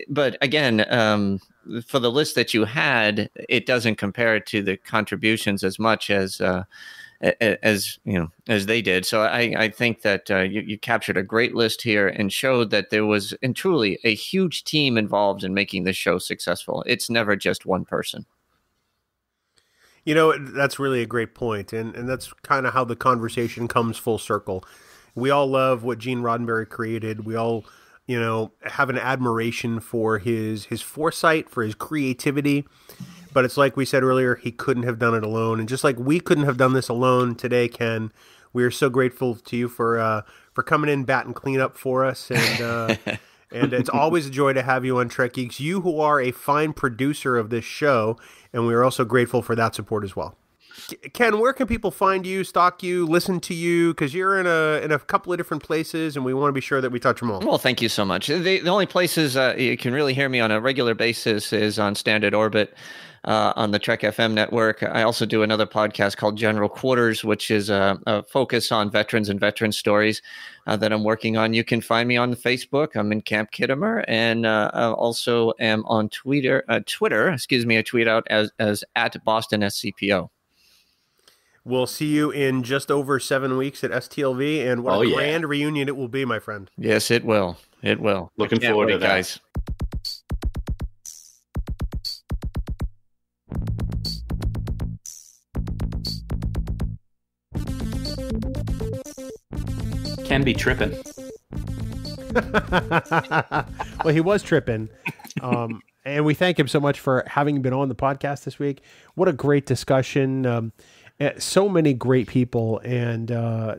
Speaker 4: but again, for the list that you had, it doesn't compare to the contributions as much as as they did. So I think that you captured a great list here and showed that there was and truly a huge team involved in making this show successful. It's never just one person.
Speaker 3: That's really a great point, and that's kind of how the conversation comes full circle. We all love what Gene Roddenberry created. We all, have an admiration for his foresight, for his creativity. But it's like we said earlier, he couldn't have done it alone. And just like we couldn't have done this alone today, Ken, we are so grateful to you for coming in, batting cleanup for us. And and it's always a joy to have you on Trek Geeks. You who are a fine producer of this show, and we are also grateful for that support as well. Ken, where can people find you, stalk you, listen to you? Because you're in a couple of different places, and we want to be sure that we touch them all.
Speaker 4: Well, thank you so much. The only places you can really hear me on a regular basis is on Standard Orbit, on the Trek FM network. I also do another podcast called General Quarters, which is a focus on veterans and veteran stories that I'm working on. You can find me on Facebook. I'm in Camp Kittimer, and I also am on Twitter. I tweet out as at Boston SCPO.
Speaker 3: We'll see you in just over 7 weeks at STLV, and what a grand reunion it will be, my friend.
Speaker 4: Yes, it will. It will.
Speaker 1: Looking forward to that,
Speaker 4: guys.
Speaker 1: Can be tripping.
Speaker 3: Well, he was tripping. And we thank him so much for having been on the podcast this week. What a great discussion. So many great people, and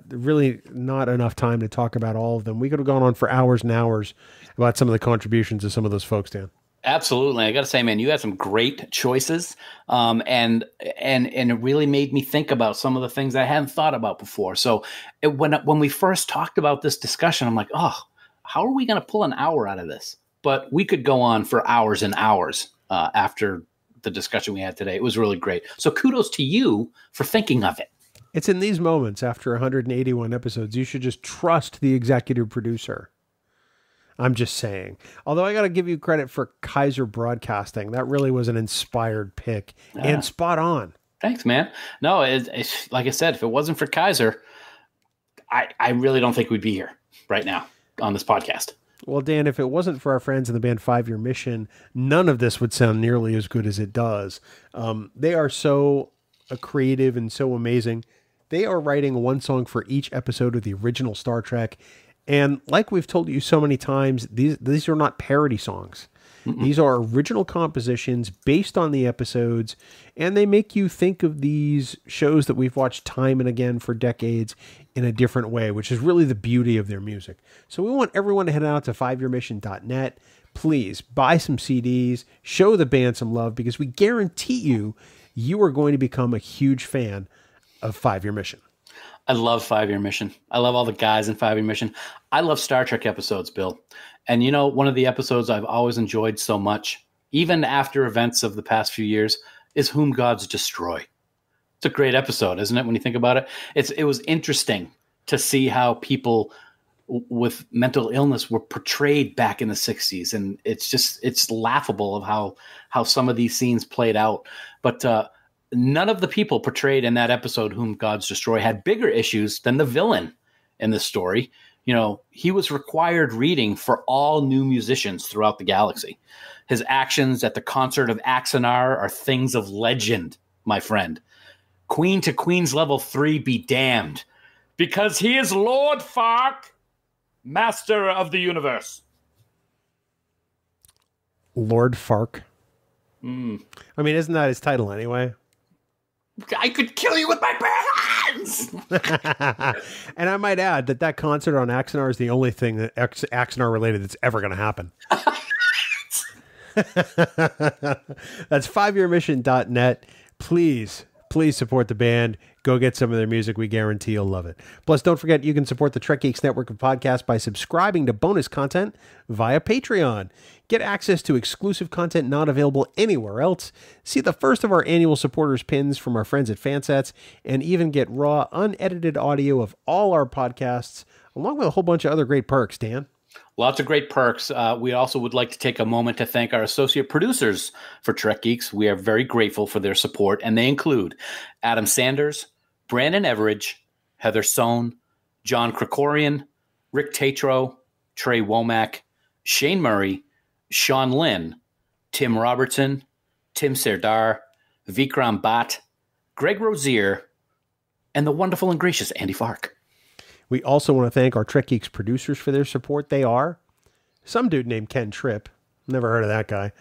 Speaker 3: really not enough time to talk about all of them. We could have gone on for hours and hours about some of the contributions of some of those folks, Dan.
Speaker 1: Absolutely. I got to say, man, you had some great choices, and it really made me think about some of the things I hadn't thought about before. So when we first talked about this discussion, I'm like, oh, how are we going to pull an hour out of this? But we could go on for hours and hours after the discussion we had today. It was really great. So kudos to you for thinking of it.
Speaker 3: It's in these moments after 181 episodes, you should just trust the executive producer. I'm just saying. Although I got to give you credit for Kaiser Broadcasting. That really was an inspired pick and spot on.
Speaker 1: Thanks, man. No, it's like I said, if it wasn't for Kaiser, I really don't think we'd be here right now on this podcast.
Speaker 3: Well, Dan, if it wasn't for our friends in the band 5 Year Mission, none of this would sound nearly as good as it does. They are so creative and so amazing. They are writing one song for each episode of the original Star Trek. And like we've told you so many times, these are not parody songs. Mm-mm. These are original compositions based on the episodes, and they make you think of these shows that we've watched time and again for decades in a different way, which is really the beauty of their music. So we want everyone to head out to 5yearmission.net. Please buy some CDs, show the band some love, because we guarantee you are going to become a huge fan of 5 Year Mission.
Speaker 1: I love 5 Year Mission. I love all the guys in 5 Year Mission. I love Star Trek episodes, Bill. And one of the episodes I've always enjoyed so much, even after events of the past few years, is Whom Gods Destroy. It's a great episode, isn't it, when you think about it? It was interesting to see how people with mental illness were portrayed back in the 60s. And it's laughable of how some of these scenes played out. But none of the people portrayed in that episode, Whom Gods Destroy, had bigger issues than the villain in this story. He was required reading for all new musicians throughout the galaxy. His actions at the concert of Axanar are things of legend, my friend. Queen to Queen's level 3 be damned, because he is Lord Fark, master of the universe.
Speaker 3: Lord Fark? I mean, isn't that his title anyway?
Speaker 1: I could kill you with my bare hands!
Speaker 3: And I might add that concert on Axanar is the only thing that Axanar related that's ever going to happen. That's 5yearmission.net. Please support the band. Go get some of their music. We guarantee you'll love it. Plus, don't forget you can support the Trek Geeks network of podcasts by subscribing to bonus content via Patreon. Get access to exclusive content not available anywhere else. See the first of our annual supporters pins from our friends at Fansets, and even get raw, unedited audio of all our podcasts, along with a whole bunch of other great perks, Dan.
Speaker 1: Lots of great perks. We also would like to take a moment to thank our associate producers for Trek Geeks. We are very grateful for their support, and they include Adam Sanders, Brandon Everidge, Heather Sohn, John Krikorian, Rick Tatro, Trey Womack, Shane Murray, Sean Lynn, Tim Robertson, Tim Serdar, Vikram Bhatt, Greg Rozier, and the wonderful and gracious Andy Fark.
Speaker 3: We also want to thank our Trek Geeks producers for their support. They are some dude named Ken Tripp. Never heard of that guy.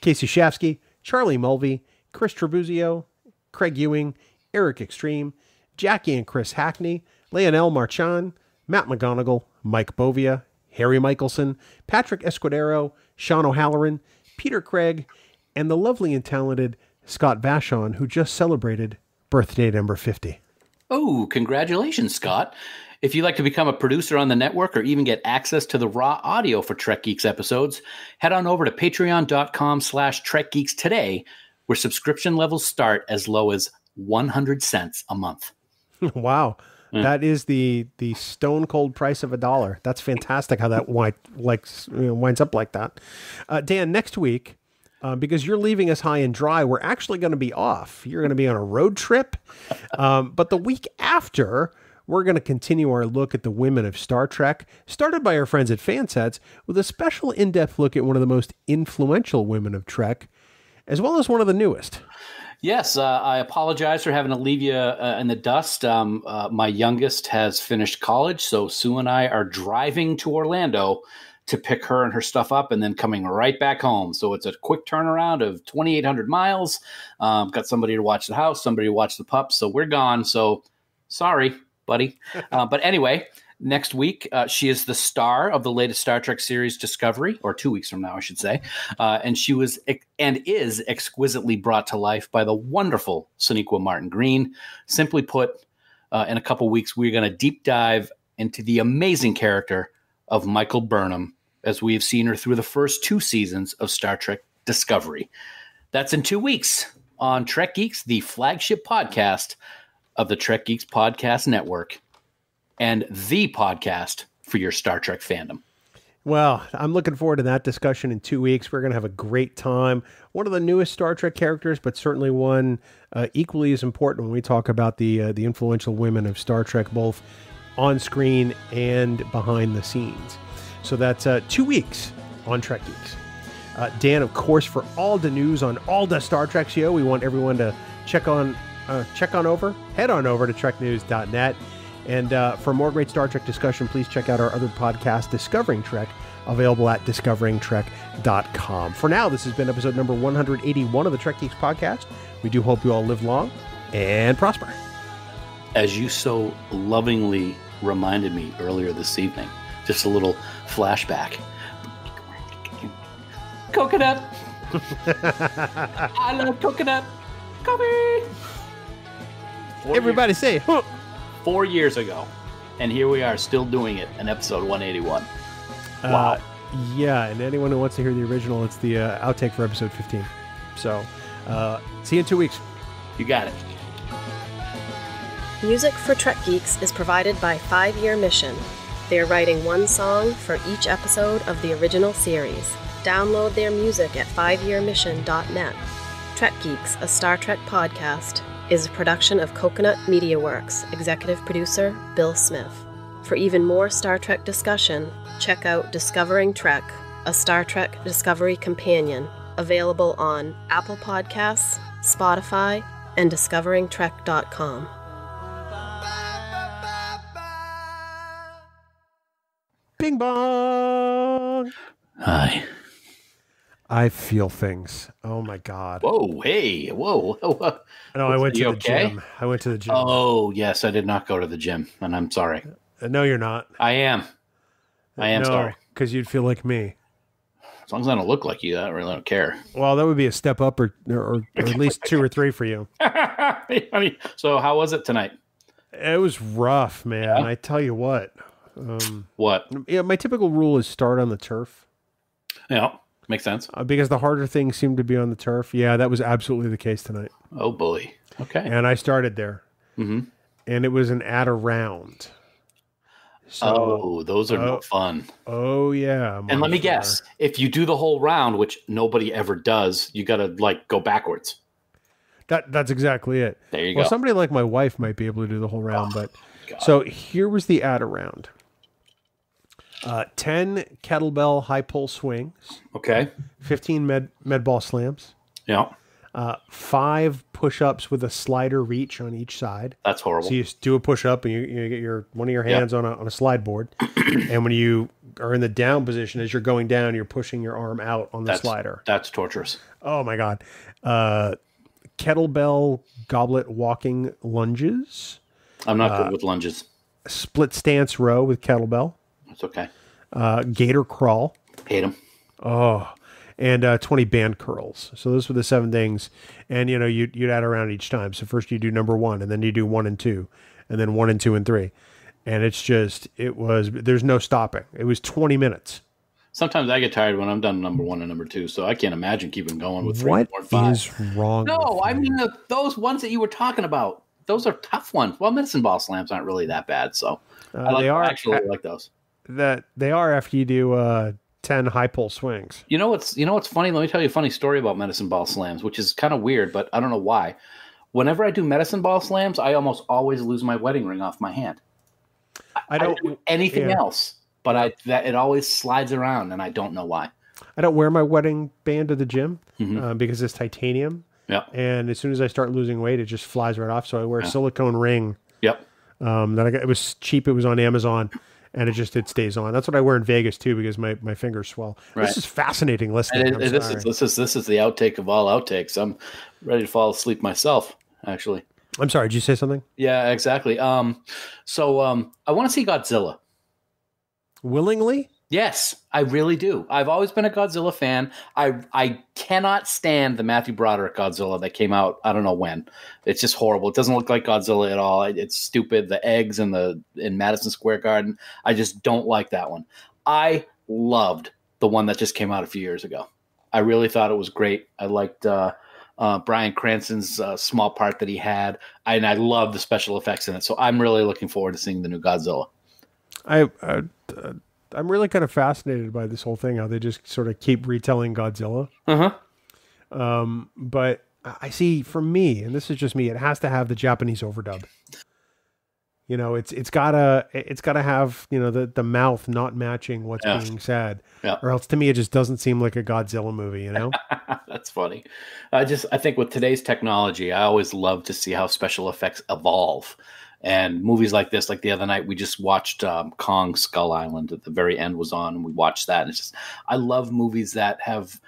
Speaker 3: Casey Shafsky, Charlie Mulvey, Chris Trabuzio, Craig Ewing, Eric Extreme, Jackie and Chris Hackney, Leonel Marchand, Matt McGonigal, Mike Bovia, Harry Michelson, Patrick Escudero, Sean O'Halloran, Peter Craig, and the lovely and talented Scott Vachon, who just celebrated birthday number 50.
Speaker 1: Oh, congratulations, Scott. If you'd like to become a producer on the network or even get access to the raw audio for Trek Geeks episodes, head on over to patreon.com/Trek Geeks today, where subscription levels start as low as 100 cents a month.
Speaker 3: Wow. That is the stone cold price of $1. That's fantastic how that winds up like that. Dan, next week, because you're leaving us high and dry, we're actually going to be off. You're going to be on a road trip. But the week after, we're going to continue our look at the women of Star Trek, started by our friends at Fansets, with a special in-depth look at one of the most influential women of Trek, as well as one of the newest.
Speaker 1: Yes, I apologize for having to leave you in the dust. My youngest has finished college, so Sue and I are driving to Orlando to pick her and her stuff up and then coming right back home. So it's a quick turnaround of 2,800 miles. Got somebody to watch the house, somebody to watch the pups, so we're gone. So sorry, buddy. But anyway, next week, she is the star of the latest Star Trek series Discovery, or 2 weeks from now, I should say. And she was and is exquisitely brought to life by the wonderful Sonequa Martin Green. Simply put, in a couple weeks, we're going to deep dive into the amazing character of Michael Burnham, as we have seen her through the first 2 seasons of Star Trek Discovery. That's in 2 weeks on Trek Geeks, the flagship podcast of the Trek Geeks Podcast Network, and the podcast for your Star Trek fandom.
Speaker 3: Well, I'm looking forward to that discussion in 2 weeks. We're going to have a great time. One of the newest Star Trek characters, but certainly one equally as important when we talk about the influential women of Star Trek, both on screen and behind the scenes. So that's 2 weeks on Trek Geeks. Dan, of course, for all the news on all the Star Trek show, we want everyone to head on over to treknews.net. And for more great Star Trek discussion, please check out our other podcast, Discovering Trek, available at discoveringtrek.com. For now, this has been episode number 181 of the Trek Geeks podcast. We do hope you all live long and prosper.
Speaker 1: As you so lovingly reminded me earlier this evening, just a little flashback. Coconut. I love coconut. Coffee.
Speaker 3: Everybody say, huh.
Speaker 1: 4 years ago, and here we are still doing it in episode 181. Wow.
Speaker 3: Yeah, and anyone who wants to hear the original, it's the outtake for episode 15. So, see you in 2 weeks.
Speaker 1: You got it.
Speaker 5: Music for Trek Geeks is provided by 5 Year Mission. They are writing one song for each episode of the original series. Download their music at 5yearmission.net. Trek Geeks, a Star Trek podcast, is a production of Coconut Media Works, executive producer Bill Smith. For even more Star Trek discussion, check out Discovering Trek, a Star Trek Discovery companion, available on Apple Podcasts, Spotify, and discoveringtrek.com.
Speaker 3: Bing bong!
Speaker 1: Hi.
Speaker 3: I feel things. Oh my God.
Speaker 1: Whoa, hey, whoa.
Speaker 3: No, I went to the
Speaker 1: okay?
Speaker 3: gym. I went to the gym.
Speaker 1: Oh, yes, I did not go to the gym, and I'm sorry.
Speaker 3: No, you're not.
Speaker 1: I am sorry.
Speaker 3: Because you'd feel like me.
Speaker 1: As long as I don't look like you, I really don't care.
Speaker 3: Well, that would be a step up or at least 2 or 3 for you.
Speaker 1: So how was it tonight?
Speaker 3: It was rough, man.
Speaker 1: Yeah?
Speaker 3: I tell you what.
Speaker 1: What?
Speaker 3: Yeah, my typical rule is start on the turf.
Speaker 1: Yeah, makes sense.
Speaker 3: Because the harder things seem to be on the turf. Yeah, that was absolutely the case tonight.
Speaker 1: Oh, boy. Okay.
Speaker 3: And I started there.
Speaker 1: Mm-hmm.
Speaker 3: And it was an add-a-round. So,
Speaker 1: those are no fun.
Speaker 3: Oh, yeah.
Speaker 1: And let me guess, if you do the whole round, which nobody ever does, you got to, go backwards.
Speaker 3: That's exactly it.
Speaker 1: There you
Speaker 3: well,
Speaker 1: go.
Speaker 3: Somebody like my wife might be able to do the whole round, but so here was the add around. 10 kettlebell high pull swings.
Speaker 1: Okay.
Speaker 3: 15 med ball slams.
Speaker 1: Yeah.
Speaker 3: 5 push-ups with a slider reach on each side.
Speaker 1: That's horrible.
Speaker 3: So you do a push-up and you get one of your hands on a slide board. And when you are in the down position, as you're going down, you're pushing your arm out on the slider.
Speaker 1: That's torturous.
Speaker 3: Oh, my God. Kettlebell goblet walking lunges.
Speaker 1: I'm not good with lunges.
Speaker 3: Split stance row with kettlebell.
Speaker 1: It's okay.
Speaker 3: Gator crawl.
Speaker 1: Hate them.
Speaker 3: Oh, and 20 band curls. So those were the 7 things. And, you'd add around each time. So first you do number 1, and then you do 1 and 2, and then 1 and 2 and 3. And there's no stopping. It was 20 minutes.
Speaker 1: Sometimes I get tired when I'm done number 1 and number 2, so I can't imagine keeping going with 3,
Speaker 3: what
Speaker 1: 4, 5.
Speaker 3: What is wrong
Speaker 1: No,
Speaker 3: with
Speaker 1: I
Speaker 3: you?
Speaker 1: mean, those ones that you were talking about, those are tough ones. Well, medicine ball slams aren't really that bad, so I actually like those.
Speaker 3: That they are after you do 10 high pull swings.
Speaker 1: You know what's funny? Let me tell you a funny story about medicine ball slams, which is kind of weird, but I don't know why. Whenever I do medicine ball slams, I almost always lose my wedding ring off my hand. I don't do anything else, but it always slides around, and I don't know why.
Speaker 3: I don't wear my wedding band to the gym because it's titanium.
Speaker 1: Yeah.
Speaker 3: And as soon as I start losing weight, it just flies right off. So I wear a silicone ring.
Speaker 1: Yep.
Speaker 3: That I got. It was cheap. It was on Amazon. And it stays on. That's what I wear in Vegas too, because my fingers swell. Right. This is fascinating listening.
Speaker 1: This is the outtake of all outtakes. I'm ready to fall asleep myself. Actually,
Speaker 3: I'm sorry. Did you say something?
Speaker 1: Yeah, exactly. So I want to see Godzilla.
Speaker 3: Willingly?
Speaker 1: Yes, I really do. I've always been a Godzilla fan. I cannot stand the Matthew Broderick Godzilla that came out, I don't know when. It's just horrible. It doesn't look like Godzilla at all. It's stupid. The eggs in Madison Square Garden, I just don't like that one. I loved the one that just came out a few years ago. I really thought it was great. I liked Bryan Cranston's small part that he had, and I love the special effects in it. So I'm really looking forward to seeing the new Godzilla.
Speaker 3: I'm really kind of fascinated by this whole thing, how they just sort of keep retelling Godzilla. But I see, for me, and this is just me, it has to have the Japanese overdub. It's gotta have, the mouth not matching what's being said. Yeah. Or else to me, it just doesn't seem like a Godzilla movie,
Speaker 1: That's funny. I think with today's technology, I always love to see how special effects evolve. And movies like this, like the other night, we just watched Kong Skull Island. At the very end was on, and we watched that. And it's just, I love movies that have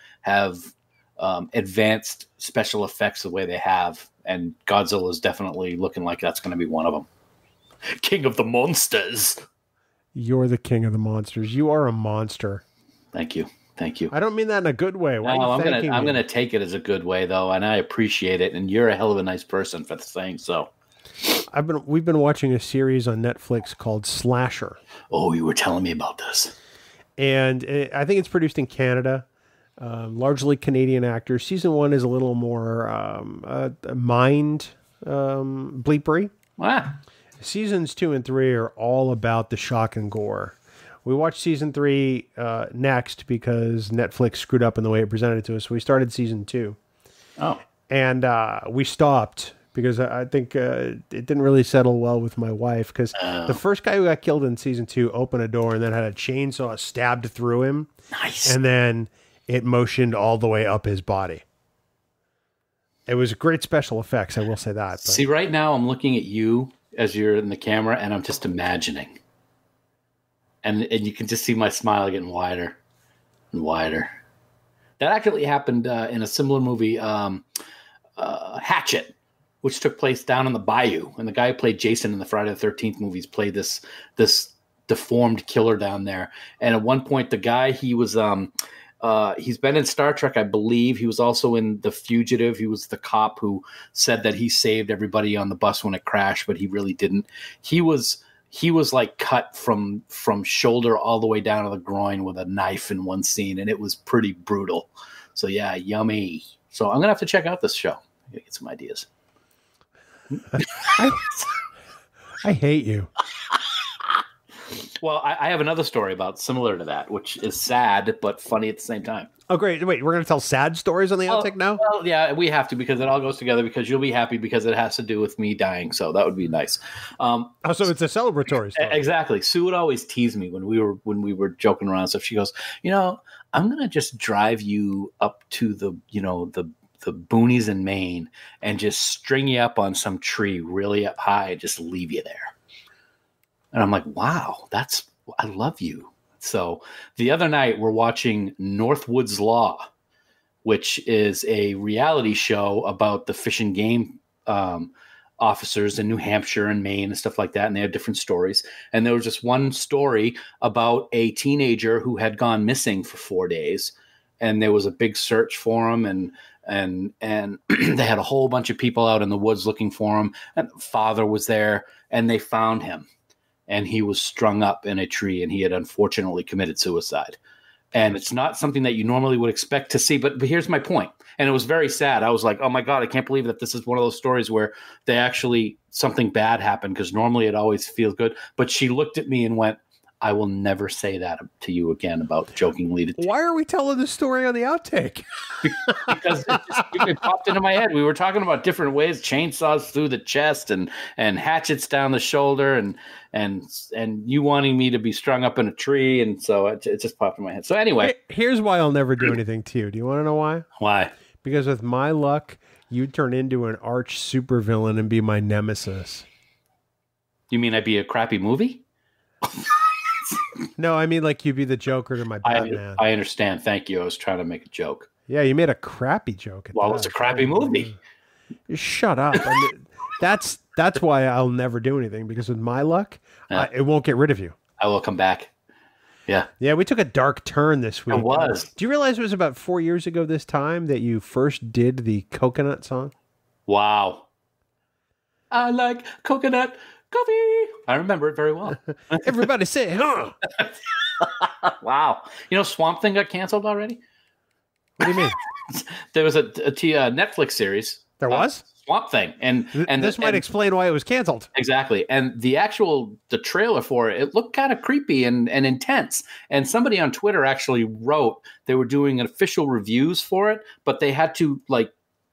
Speaker 1: advanced special effects the way they have. And Godzilla is definitely looking like that's going to be one of them. King of the monsters.
Speaker 3: You're the king of the monsters. You are a monster.
Speaker 1: Thank you. I
Speaker 3: don't mean that in a good way. Why are you thanking me?
Speaker 1: I'm gonna take it as a good way though, and I appreciate it. And you're a hell of a nice person for saying so.
Speaker 3: We've been watching a series on Netflix called Slasher.
Speaker 1: Oh, you were telling me about this.
Speaker 3: And I think it's produced in Canada, largely Canadian actors. Season 1 is a little more mind bleepery.
Speaker 1: Ah.
Speaker 3: Seasons 2 and 3 are all about the shock and gore. We watched season 3 next because Netflix screwed up in the way it presented it to us. So we started season 2.
Speaker 1: Oh.
Speaker 3: And we stopped because I think it didn't really settle well with my wife, because the first guy who got killed in season 2 opened a door and then had a chainsaw stabbed through him.
Speaker 1: Nice.
Speaker 3: And then it motioned all the way up his body. It was great special effects, I will say that. But.
Speaker 1: See, right now I'm looking at you as you're in the camera, and I'm just imagining. And you can just see my smile getting wider and wider. That actually happened in a similar movie, Hatchet, which took place down in the bayou. And the guy who played Jason in the Friday the 13th movies played this deformed killer down there. And at one point, the guy, he was he's been in Star Trek, I believe. He was also in The Fugitive. He was the cop who said that he saved everybody on the bus when it crashed, but he really didn't. He was like cut from shoulder all the way down to the groin with a knife in one scene, and it was pretty brutal. So yeah, yummy. So I'm gonna have to check out this show. I'm gonna get some ideas.
Speaker 3: I hate you.
Speaker 1: Well, I have another story about similar to that, which is sad but funny at the same time.
Speaker 3: Oh, great. Wait, we're going to tell sad stories on the outtake now?
Speaker 1: Well, yeah, we have to because it all goes together because you'll be happy because it has to do with me dying. So that would be nice.
Speaker 3: So it's a celebratory story.
Speaker 1: Exactly. Sue would always tease me when we were joking around and stuff. She goes, I'm going to just drive you up to the boonies in Maine and just string you up on some tree really up high and just leave you there. And I'm like, wow, I love you. So the other night we're watching Northwood's Law, which is a reality show about the fish and game officers in New Hampshire and Maine and stuff like that. And they have different stories. And there was just one story about a teenager who had gone missing for 4 days. And there was a big search for him. And they had a whole bunch of people out in the woods looking for him. And the father was there and they found him. And he was strung up in a tree, and he had unfortunately committed suicide. And it's not something that you normally would expect to see, but here's my point. And it was very sad. I was like, oh my God, I can't believe that this is one of those stories where something bad happened, because normally it always feels good. But she looked at me and went, I will never say that to you again about jokingly.
Speaker 3: Why are we telling this story on the outtake?
Speaker 1: Because it popped into my head. We were talking about different ways, chainsaws through the chest and hatchets down the shoulder and you wanting me to be strung up in a tree. And so it just popped in my head. So anyway.
Speaker 3: Here's why I'll never do anything to you. Do you want to know why?
Speaker 1: Why?
Speaker 3: Because with my luck, you'd turn into an arch supervillain and be my nemesis.
Speaker 1: You mean I'd be a crappy movie?
Speaker 3: No, I mean like you'd be the Joker to my Batman.
Speaker 1: I understand. Thank you. I was trying to make a joke.
Speaker 3: Yeah, you made a crappy joke.
Speaker 1: Well, it's a crappy movie.
Speaker 3: Shut up. I mean, that's why I'll never do anything, because with my luck, it won't get rid of you.
Speaker 1: I will come back. Yeah.
Speaker 3: Yeah, we took a dark turn this week.
Speaker 1: It was.
Speaker 3: Do you realize it was about 4 years ago this time that you first did the coconut song?
Speaker 1: Wow. I like coconut coffee. I remember it very well.
Speaker 3: Everybody say, huh?
Speaker 1: Wow. Swamp Thing got canceled already?
Speaker 3: What do you mean?
Speaker 1: There was a Netflix series.
Speaker 3: There was?
Speaker 1: Swamp Thing. And
Speaker 3: this might explain why it was canceled.
Speaker 1: Exactly. And the trailer for it looked kind of creepy and intense. And somebody on Twitter actually wrote they were doing official reviews for it, but they had to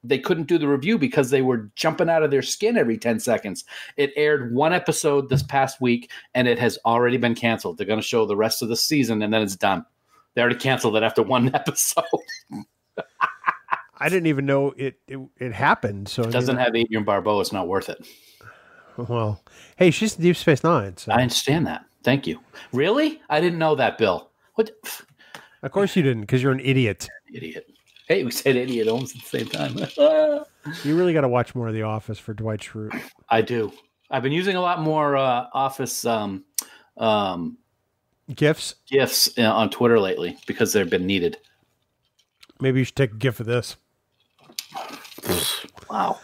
Speaker 1: they couldn't do the review because they were jumping out of their skin every 10 seconds. It aired one episode this past week, and it has already been canceled. They're going to show the rest of the season, and then it's done. They already canceled it after one episode.
Speaker 3: I didn't even know it happened. So
Speaker 1: it doesn't have Adrienne Barbeau. It's not worth it.
Speaker 3: Well, hey, she's in Deep Space Nine. So.
Speaker 1: I understand that. Thank you. Really? I didn't know that, Bill. What?
Speaker 3: Of course you didn't, because you're an idiot.
Speaker 1: Idiot. Hey, we said idiot almost at the same time.
Speaker 3: You really got to watch more of The Office for Dwight Schrute.
Speaker 1: I do. I've been using a lot more Office GIFs on Twitter lately because they've been needed.
Speaker 3: Maybe you should take a GIF of this.
Speaker 1: Wow.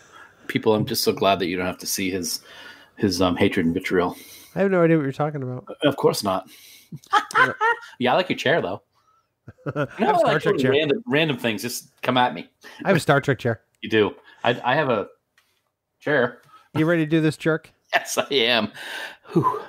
Speaker 1: People, I'm just so glad that you don't have to see his hatred and vitriol.
Speaker 3: I have no idea what you're talking about.
Speaker 1: Of course not. Yeah, I like your chair, though.
Speaker 3: I have a Star Trek chair.
Speaker 1: Random things just come at me.
Speaker 3: I have a Star Trek chair.
Speaker 1: You do. I have a chair.
Speaker 3: You ready to do this, jerk?
Speaker 1: Yes, I am. Whew.